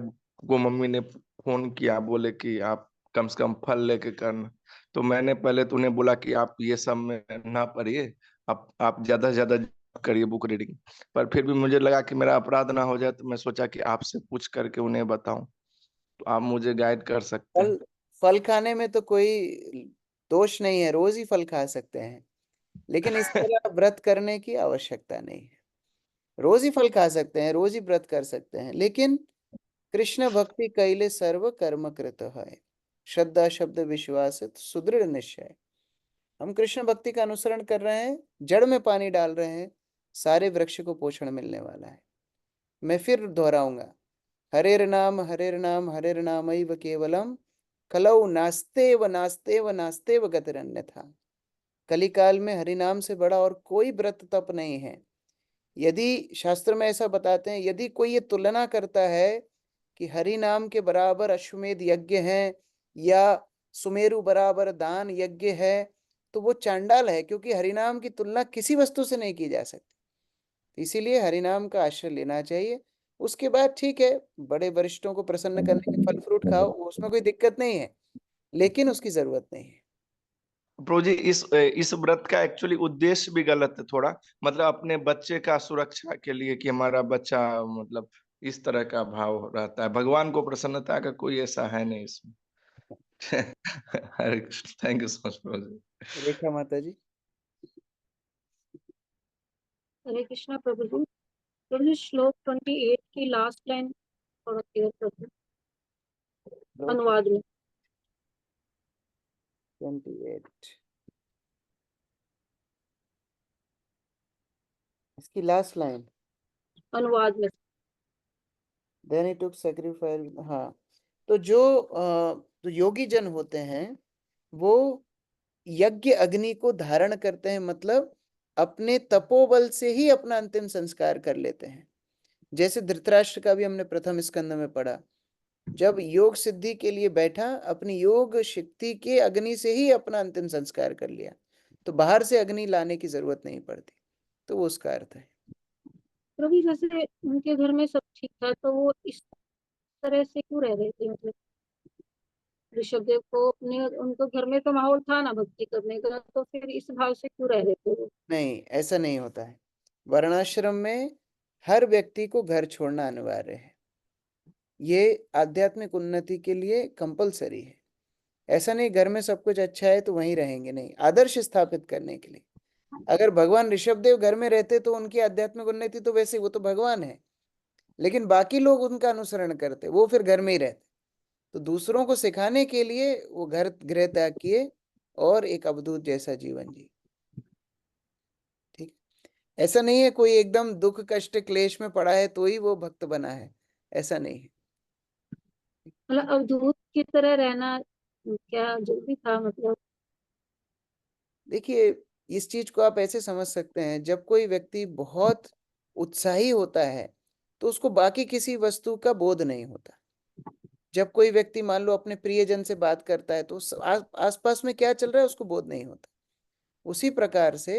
को मम्मी ने फोन किया, बोले कि आप कम से कम फल लेके करना। तो मैंने पहले तो उन्हें बोला कि आप ये सब में ना पढ़िए, आप ज्यादा से ज्यादा करिए बुक रीडिंग। पर फिर भी मुझे लगा कि मेरा अपराध ना हो जाए, तो मैं सोचा कि आपसे पूछ करके उन्हें बताऊं। तो आप मुझे गाइड कर सकते हैं। फल खाने में तो कोई दोष नहीं है, रोज ही फल खा सकते हैं, लेकिन इस तरह व्रत करने की आवश्यकता नहीं है। रोज ही फल खा सकते हैं, रोज ही व्रत कर सकते हैं, लेकिन कृष्ण भक्ति कैले सर्व कर्म कृत है, श्रद्धा शब्द विश्वास सुदृढ़ निश्चय। हम कृष्ण भक्ति का अनुसरण कर रहे हैं, जड़ में पानी डाल रहे हैं, सारे वृक्ष को पोषण मिलने वाला है। मैं फिर दोहराऊंगा, हरेर नाम हरेर नाम एव केवलम कलौ नास्तेव नास्तेव नास्तेव गतिरन्यथा। कलिकाल में हरि नाम से बड़ा और कोई व्रत तप नहीं है। यदि शास्त्र में ऐसा बताते हैं, यदि कोई ये तुलना करता है कि हरि नाम के बराबर अश्वमेध यज्ञ है या सुमेरु बराबर दान यज्ञ है, तो वो चांडाल है, क्योंकि हरिनाम की तुलना किसी वस्तु से नहीं की जा सकती। इसीलिए हरिनाम का आश्रय लेना चाहिए। उसके बाद ठीक है, बड़े वरिष्ठों को प्रसन्न करने के फल फ्रूट खाओ, उसमें कोई दिक्कत नहीं है, लेकिन उसकी जरूरत नहीं है। प्रभु जी इस व्रत का एक्चुअली उद्देश्य भी गलत है थोड़ा, मतलब अपने बच्चे का सुरक्षा के लिए, कि हमारा बच्चा मतलब इस तरह का भाव रहता है। भगवान को प्रसन्नता का कोई ऐसा है नहीं इसमें। Hare Krishna, thank you so much प्रभु जी। रेखा माता जी। हरे कृष्णा प्रभु जी। प्रभु जी श्लोक 28 की लास्ट लाइन थोड़ा क्लियर कर दो अनुवाद में। 28 इसकी लास्ट लाइन अनुवाद में। Then he took sacrifice। हाँ, तो जो तो योगी जन होते हैं वो यज्ञ अग्नि को धारण करते हैं, मतलब अपने तपोबल से ही अपना अंतिम संस्कार कर लेते हैं। जैसे धृतराष्ट्र का भी हमने प्रथम स्कंद में पढ़ा, जब योग सिद्धि के लिए बैठा, अपनी योग शक्ति के अग्नि से ही अपना अंतिम संस्कार कर लिया, तो बाहर से अग्नि लाने की जरूरत नहीं पड़ती। तो वो उसका अर्थ है। प्रभु जैसे उनके घर में सब ठीक था, तो वो इस तरह से क्यों रह रहे थे? मतलब ऋषभदेव को अपने उनको घर में तो माहौल था ना भक्ति करने का, तो फिर इस भाव से क्यों रह रहे थे वो? नहीं, ऐसा नहीं होता है। वर्णाश्रम में हर व्यक्ति को घर छोड़ना अनिवार्य है, ये आध्यात्मिक उन्नति के लिए कंपलसरी है। ऐसा नहीं घर में सब कुछ अच्छा है तो वहीं रहेंगे, नहीं, आदर्श स्थापित करने के लिए। अगर भगवान ऋषभदेव घर में रहते तो उनकी आध्यात्मिक उन्नति तो वैसे, वो तो भगवान है, लेकिन बाकी लोग उनका अनुसरण करते, वो फिर घर में ही रहते। तो दूसरों को सिखाने के लिए वो घर गृह त्याग किए और एक अवधूत जैसा जीवन जी। ठीक, ऐसा नहीं है कोई एकदम दुख कष्ट क्लेश में पड़ा है तो ही वो भक्त बना है, ऐसा नहीं है। मतलब अवधूत की तरह रहना क्या जरूरी था? मतलब देखिए, इस चीज को आप ऐसे समझ सकते हैं, जब कोई व्यक्ति बहुत उत्साही होता है तो उसको बाकी किसी वस्तु का बोध नहीं होता। जब कोई व्यक्ति मान लो अपने प्रियजन से बात करता है तो आसपास में क्या चल रहा है उसको बोध नहीं होता। उसी प्रकार से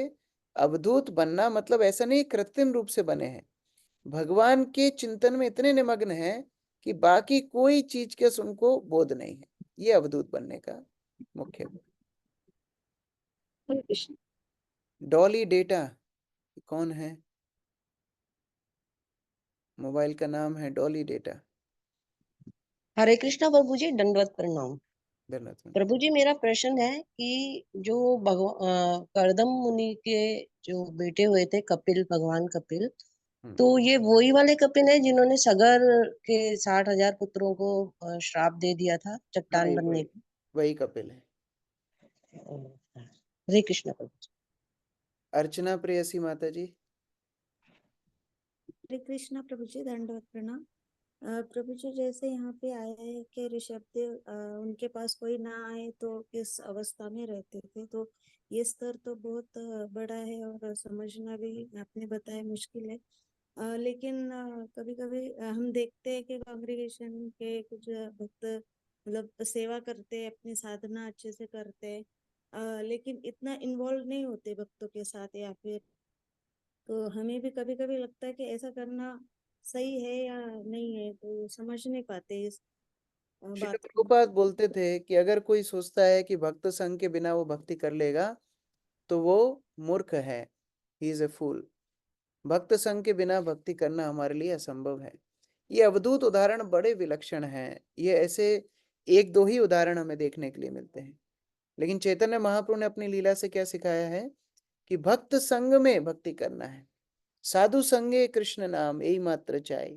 अवधूत बनना मतलब ऐसा नहीं कृत्रिम रूप से बने हैं, भगवान के चिंतन में इतने निमग्न हैं कि बाकी कोई चीज के उनको बोध नहीं है। ये अवधूत बनने का मुख्य गुण। डॉली डेटा कौन है? मोबाइल का नाम है डॉली डेटा। हरे कृष्णा प्रभु जी, दंडवत प्रणाम। धन्यवाद प्रभु जी, मेरा प्रश्न है कि जो करदम मुनि के जो बेटे हुए थे कपिल, भगवान कपिल, तो ये वही वाले कपिल है जिन्होंने सगर के 60,000 पुत्रों को श्राप दे दिया था चट्टान बनने की? वही कपिल है। हरे कृष्णा प्रभु जी। अर्चना प्रेयसी माता जी। हरे कृष्णा प्रभु जी, दंडवत प्रणाम। प्रभु जी, जैसे यहाँ पे आया है कि ऋषभदेव उनके पास कोई ना आए तो किस अवस्था में रहते थे, तो ये स्तर तो बहुत बड़ा है और समझना भी आपने बताया मुश्किल है। लेकिन कभी कभी हम देखते हैं कि कांग्रेगेशन के कुछ भक्त मतलब सेवा करते हैं, अपनी साधना अच्छे से करते हैं, लेकिन इतना इन्वॉल्व नहीं होते भक्तों के साथ, या फिर तो हमें भी कभी कभी लगता है कि ऐसा करना सही है या नहीं है, तो समझ नहीं पाते इस श्रील बात को। प्रभुपाद बोलते थे कि अगर कोई सोचता है कि भक्त संग के बिना वो भक्ति कर लेगा तो वो मूर्ख है, ही इज ए फूल। भक्त संग के बिना भक्ति करना हमारे लिए असंभव है। ये अवधूत उदाहरण बड़े विलक्षण हैं। ये ऐसे एक दो ही उदाहरण हमें देखने के लिए मिलते हैं, लेकिन चैतन्य महाप्रभु ने अपनी लीला से क्या सिखाया है कि भक्त संग में भक्ति करना है। साधु संगे कृष्ण नाम यही मात्र चाहे,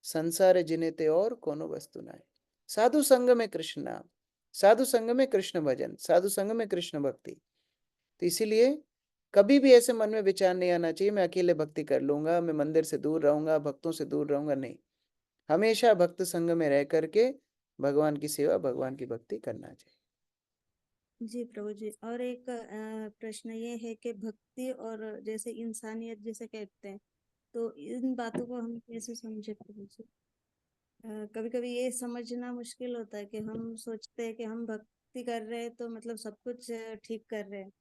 संसार जिनेते और कोनो वस्तु नाय। साधु संग में कृष्ण नाम, साधु संग में कृष्ण भजन, साधु संग में कृष्ण भक्ति। तो इसीलिए कभी भी ऐसे मन में विचार नहीं आना चाहिए मैं अकेले भक्ति कर लूंगा, मैं मंदिर से दूर रहूंगा, भक्तों से दूर रहूंगा। नहीं, हमेशा भक्त संग में रह करके भगवान की सेवा, भगवान की भक्ति करना चाहिए। जी प्रभु जी, और एक प्रश्न ये है कि भक्ति और जैसे इंसानियत जिसे कहते हैं, तो इन बातों को हम कैसे समझे प्रभु जी? कभी कभी ये समझना मुश्किल होता है कि हम सोचते हैं कि हम भक्ति कर रहे हैं तो मतलब सब कुछ ठीक कर रहे हैं,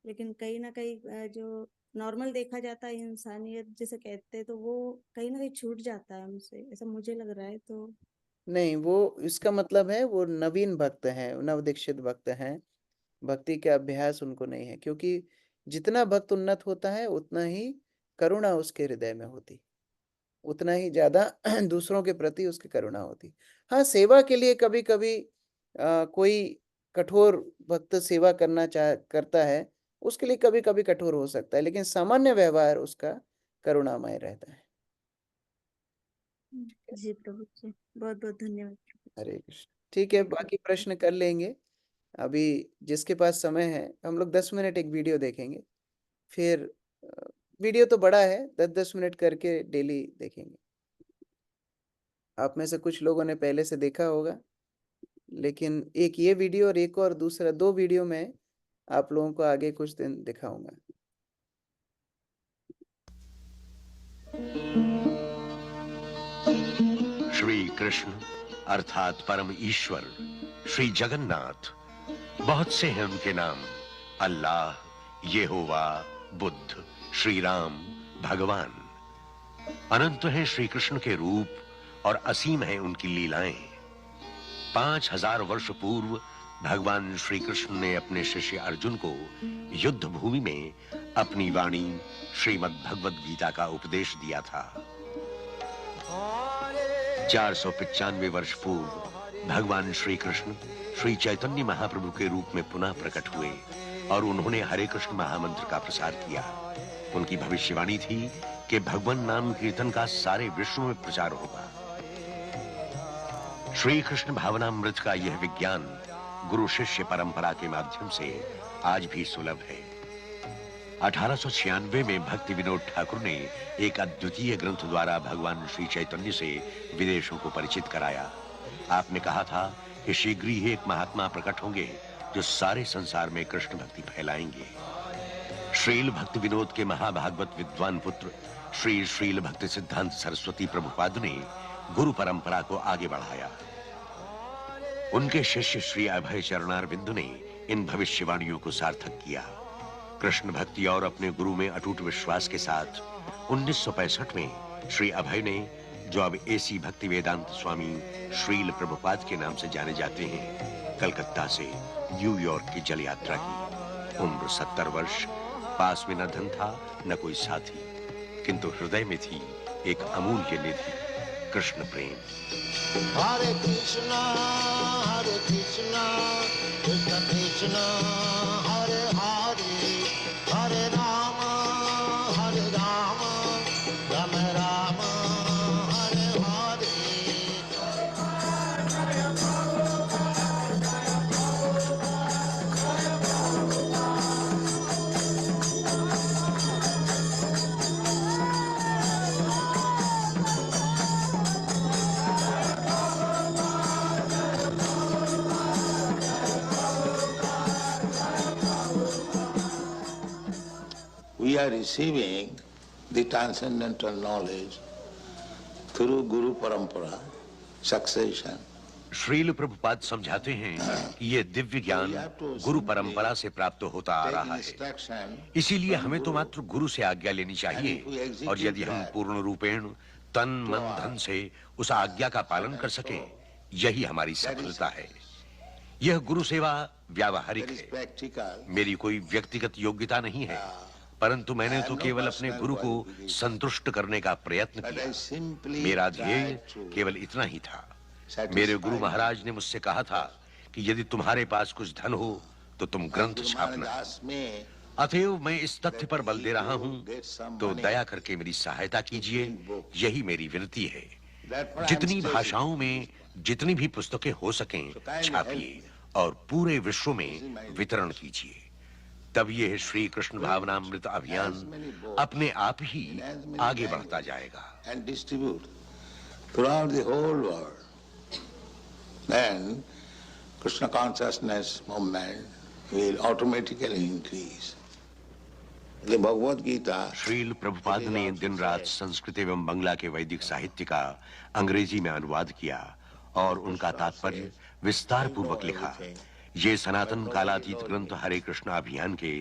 लेकिन कहीं ना कहीं जो नॉर्मल देखा जाता है इंसानियत जिसे कहते हैं, तो वो कहीं ना कहीं छूट जाता है हमसे, ऐसा मुझे लग रहा है। तो नहीं, वो इसका मतलब है वो नवीन भक्त हैं, नवदीक्षित भक्त हैं, भक्ति का अभ्यास उनको नहीं है। क्योंकि जितना भक्त उन्नत होता है उतना ही करुणा उसके हृदय में होती, उतना ही ज्यादा दूसरों के प्रति उसकी करुणा होती। हाँ, सेवा के लिए कभी कभी कोई कठोर भक्त सेवा करता है, उसके लिए कभी कभी कठोर हो सकता है, लेकिन सामान्य व्यवहार उसका करुणामय रहता है। जी प्रभु जी, बहुत बहुत धन्यवाद। हरे कृष्ण। ठीक है, बाकी प्रश्न कर लेंगे। अभी जिसके पास समय है, हम लोग 10 मिनट एक वीडियो देखेंगे, फिर वीडियो तो बड़ा है, 10-10 मिनट करके डेली देखेंगे। आप में से कुछ लोगों ने पहले से देखा होगा, लेकिन एक ये वीडियो और एक और दूसरा 2 वीडियो में आप लोगों को आगे कुछ दिन दिखाऊंगा। श्री कृष्ण अर्थात परम ईश्वर श्री जगन्नाथ, बहुत से हैं उनके नाम, अल्लाह, यहोवा, बुद्ध, श्री राम, भगवान। अनंत हैं श्री कृष्ण के रूप और असीम हैं उनकी लीलाएं। 5000 वर्ष पूर्व भगवान श्री कृष्ण ने अपने शिष्य अर्जुन को युद्ध भूमि में अपनी वाणी श्रीमद् भगवद गीता का उपदेश दिया था। 495 वर्ष पूर्व भगवान श्री कृष्ण श्री चैतन्य महाप्रभु के रूप में पुनः प्रकट हुए और उन्होंने हरे कृष्ण महामंत्र का प्रसार किया। उनकी भविष्यवाणी थी कि भगवान नाम कीर्तन का सारे विश्व में प्रचार होगा। श्री कृष्ण भावनामृत का यह विज्ञान गुरु शिष्य परंपरा के माध्यम से आज भी सुलभ है। 1896 में भक्ति विनोद ठाकुर ने एक अद्वितीय ग्रंथ द्वारा भगवान श्री चैतन्य से विदेशों को परिचित कराया। आपने कहा था कि शीघ्र ही एक महात्मा प्रकट होंगे जो सारे संसार में कृष्ण भक्ति फैलाएंगे। श्रील भक्ति विनोद के महाभागवत विद्वान पुत्र श्री श्रील भक्ति सिद्धांत सरस्वती प्रभुपाद ने गुरु परंपरा को आगे बढ़ाया। उनके शिष्य श्री अभय चरणारविंद ने इन भविष्यवाणियों को सार्थक किया। कृष्ण भक्ति और अपने गुरु में अटूट विश्वास के साथ 1965 में श्री अभय ने, जो अब एसी भक्ति वेदांत स्वामी श्रील प्रभुपाद के नाम से जाने जाते हैं, कलकत्ता से न्यूयॉर्क की जल यात्रा की। उम्र 70 वर्ष, पास में न धन था न कोई साथी, किंतु हृदय में थी एक अमूल्य निधि, कृष्ण प्रेम। हरे कृष्णा कृष्ण कृष्ण हरे हरे, हरे Ram Ram Ram Hare Hare. are receiving the transcendental knowledge through Guru Parampara, succession. Srila Prabhupada समझाते हैं कि ये दिव्य ज्ञान गुरु परंपरा से प्राप्त होता आ रहा है, इसीलिए हमें तो मात्र गुरु से आज्ञा लेनी चाहिए, और यदि हम पूर्ण रूपेण तन मन धन से उस आज्ञा का पालन कर सकें, यही हमारी सफलता है। यह गुरु सेवा व्यावहारिक है, मेरी कोई व्यक्तिगत योग्यता नहीं है, परंतु मैंने तो केवल अपने गुरु को संतुष्ट करने का प्रयत्न किया। मेरा ध्येय केवल इतना ही था। मेरे गुरु महाराज ने मुझसे कहा था कि यदि तुम्हारे पास कुछ धन हो तो तुम ग्रंथ छापना। अतएव मैं इस तथ्य पर बल दे रहा हूं, तो दया करके मेरी सहायता कीजिए, यही मेरी विनती है। जितनी भाषाओं में जितनी भी पुस्तकें हो सकें छापिए और पूरे विश्व में वितरण कीजिए, तब यह श्री कृष्ण भावनामृत अभियान अपने आप ही आगे बढ़ता जाएगा। Throughout the whole world, then Krishna consciousness movement will automatically increase. The Bhagavad Gita, Srila Prabhupada ने दिन रात संस्कृत एवं बंगला के वैदिक साहित्य का अंग्रेजी में अनुवाद किया और उनका तात्पर्य विस्तार पूर्वक लिखा। ये सनातन कालातीत ग्रंथ हरे कृष्ण अभियान के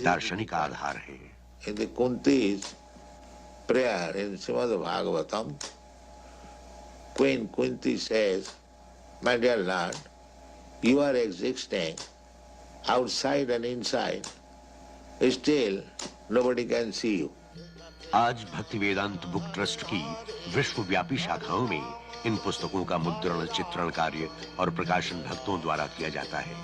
दार्शनिक आधार हैं। in the Kunti's prayer in Srimad Bhagavatam, Queen Kunti says, "My dear Lord, you are existing outside and inside. Still, nobody can see you." आज भक्ति वेदांत बुक ट्रस्ट की विश्वव्यापी शाखाओं में इन पुस्तकों का मुद्रण, चित्रण कार्य और प्रकाशन भक्तों द्वारा किया जाता है।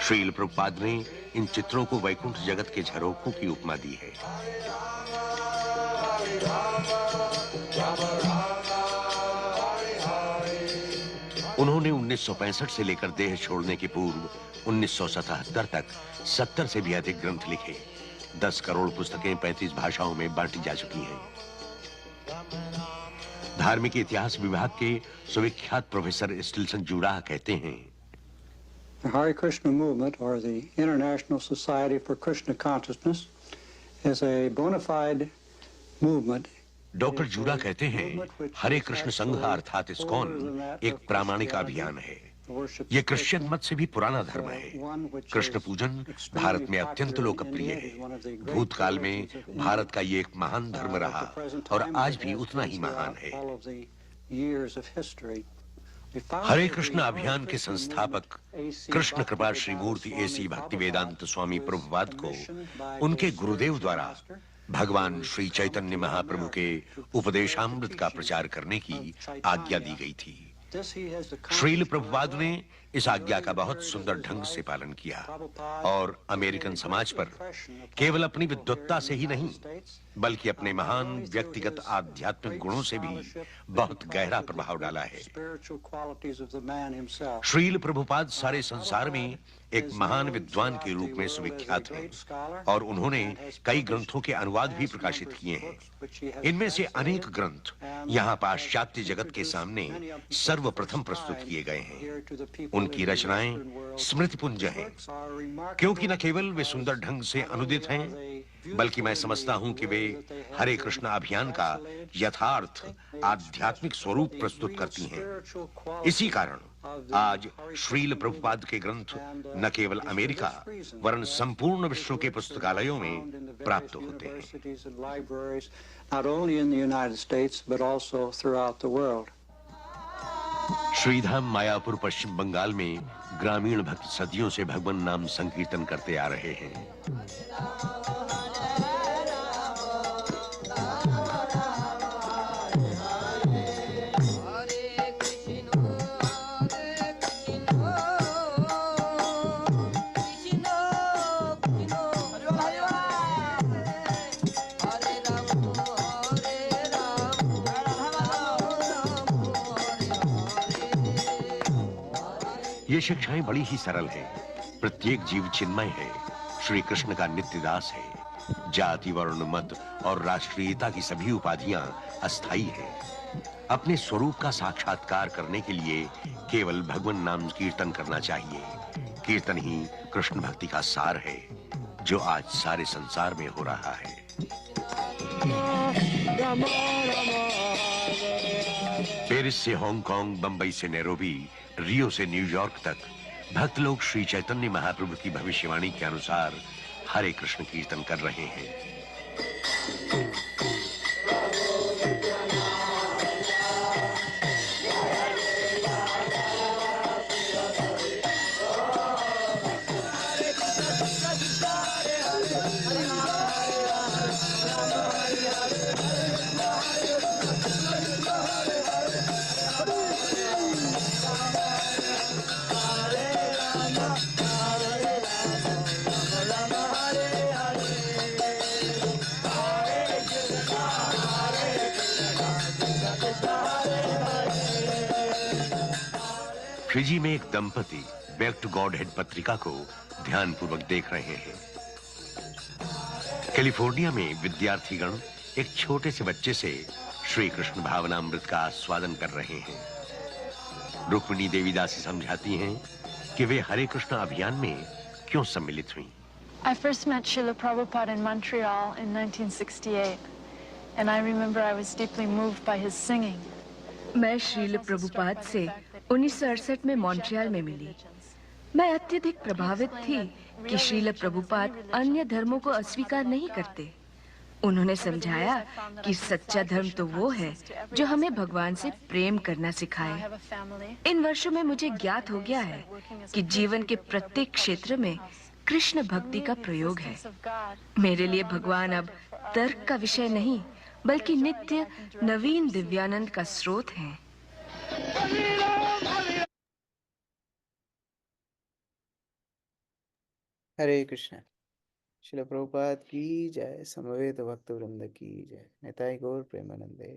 श्रील प्रभुपाद ने इन चित्रों को वैकुंठ जगत के झरोखों की उपमा दी है। उन्होंने 1965 से लेकर देह छोड़ने के पूर्व 1977 तक 70 से भी अधिक ग्रंथ लिखे। 10 करोड़ पुस्तकें 35 भाषाओं में बांटी जा चुकी हैं। धार्मिक इतिहास विभाग के सुविख्यात प्रोफेसर स्टिल्सन जूडाह कहते हैं, The Hare Krishna movement, or the International Society for Krishna Consciousness, is a bona fide movement. Doctor जूडा कहते हैं, हरे कृष्ण संघ अर्थात इस्कॉन एक प्रामाणिक अभियान है। ये क्रिश्चियन मत से भी पुराना धर्म है। कृष्ण पूजन भारत में अत्यंत लोकप्रिय है। भूतकाल में भारत का ये एक महान धर्म रहा और आज भी उतना ही महान है। हरे कृष्ण अभियान के संस्थापक कृष्ण कृपा श्री मूर्ति एसी भक्ति वेदांत स्वामी प्रभुपाद को उनके गुरुदेव द्वारा भगवान श्री चैतन्य महाप्रभु के उपदेशामृत का प्रचार करने की आज्ञा दी गई थी। श्रील प्रभुपाद ने इस आज्ञा का बहुत सुंदर ढंग से पालन किया और अमेरिकन समाज पर केवल अपनी विद्वत्ता से ही नहीं बल्कि अपने महान व्यक्तिगत आध्यात्मिक गुणों से भी बहुत गहरा प्रभाव डाला है। श्रील प्रभुपाद सारे संसार में एक महान विद्वान के रूप में सुविख्यात हैं और उन्होंने कई ग्रंथों के अनुवाद भी प्रकाशित किए हैं। इनमें से अनेक ग्रंथ यहाँ पाश्चात्य जगत के सामने सर्वप्रथम प्रस्तुत किए गए हैं। उनकी रचनाएं स्मृतिपुंज हैं, क्योंकि न केवल वे सुंदर ढंग से अनुदित हैं बल्कि मैं समझता हूं कि वे हरे कृष्ण अभियान का यथार्थ आध्यात्मिक स्वरूप प्रस्तुत करती हैं। इसी कारण आज श्रील प्रभुपाद के ग्रंथ न केवल अमेरिका वरन संपूर्ण विश्व के पुस्तकालयों में प्राप्त होते हैं। श्रीधाम मायापुर पश्चिम बंगाल में ग्रामीण भक्त सदियों से भगवान नाम संकीर्तन करते आ रहे हैं। ये शिक्षाएं बड़ी ही सरल हैं। प्रत्येक जीव चिन्मय है, श्री कृष्ण का नित्य दास है। जाति, वर्ण, मत और राष्ट्रीयता की सभी उपाधियां अस्थायी हैं। अपने स्वरूप का साक्षात्कार करने के लिए केवल भगवान नाम कीर्तन करना चाहिए। कीर्तन ही कृष्ण भक्ति का सार है जो आज सारे संसार में हो रहा है। पेरिस से हांगकांग, बंबई से नैरोबी, रियो से न्यूयॉर्क तक भक्त लोग श्री चैतन्य महाप्रभु की भविष्यवाणी के अनुसार हरे कृष्ण कीर्तन कर रहे हैं। फिजी में एक दंपति बैक टू गॉड हेड पत्रिका को ध्यानपूर्वक देख रहे हैं। कैलिफोर्निया में विद्यार्थीगण एक छोटे से बच्चे से श्री कृष्ण भावनामृत का आस्वादन कर रहे हैं। रुक्मिणी देवीदासी समझाती हैं कि वे हरे कृष्ण अभियान में क्यों सम्मिलित हुई। I first met Srila Prabhupada in Montreal in 1968, and I remember I was deeply moved by his singing. मैं श्रील प्रभुपाद से 1968 में मॉन्ट्रियल में मिली। मैं अत्यधिक प्रभावित थी कि श्रील प्रभुपाद अन्य धर्मों को अस्वीकार नहीं करते। उन्होंने समझाया कि सच्चा धर्म तो वो है जो हमें भगवान से प्रेम करना सिखाए। इन वर्षों में मुझे ज्ञात हो गया है कि जीवन के प्रत्येक क्षेत्र में कृष्ण भक्ति का प्रयोग है। मेरे लिए भगवान अब तर्क का विषय नहीं बल्कि नित्य नवीन दिव्यानंद का स्रोत है। हरे कृष्ण। श्रील प्रभुपाद की जय, समवेत भक्त वृंद की जय, निताई गौर प्रेमानंदे।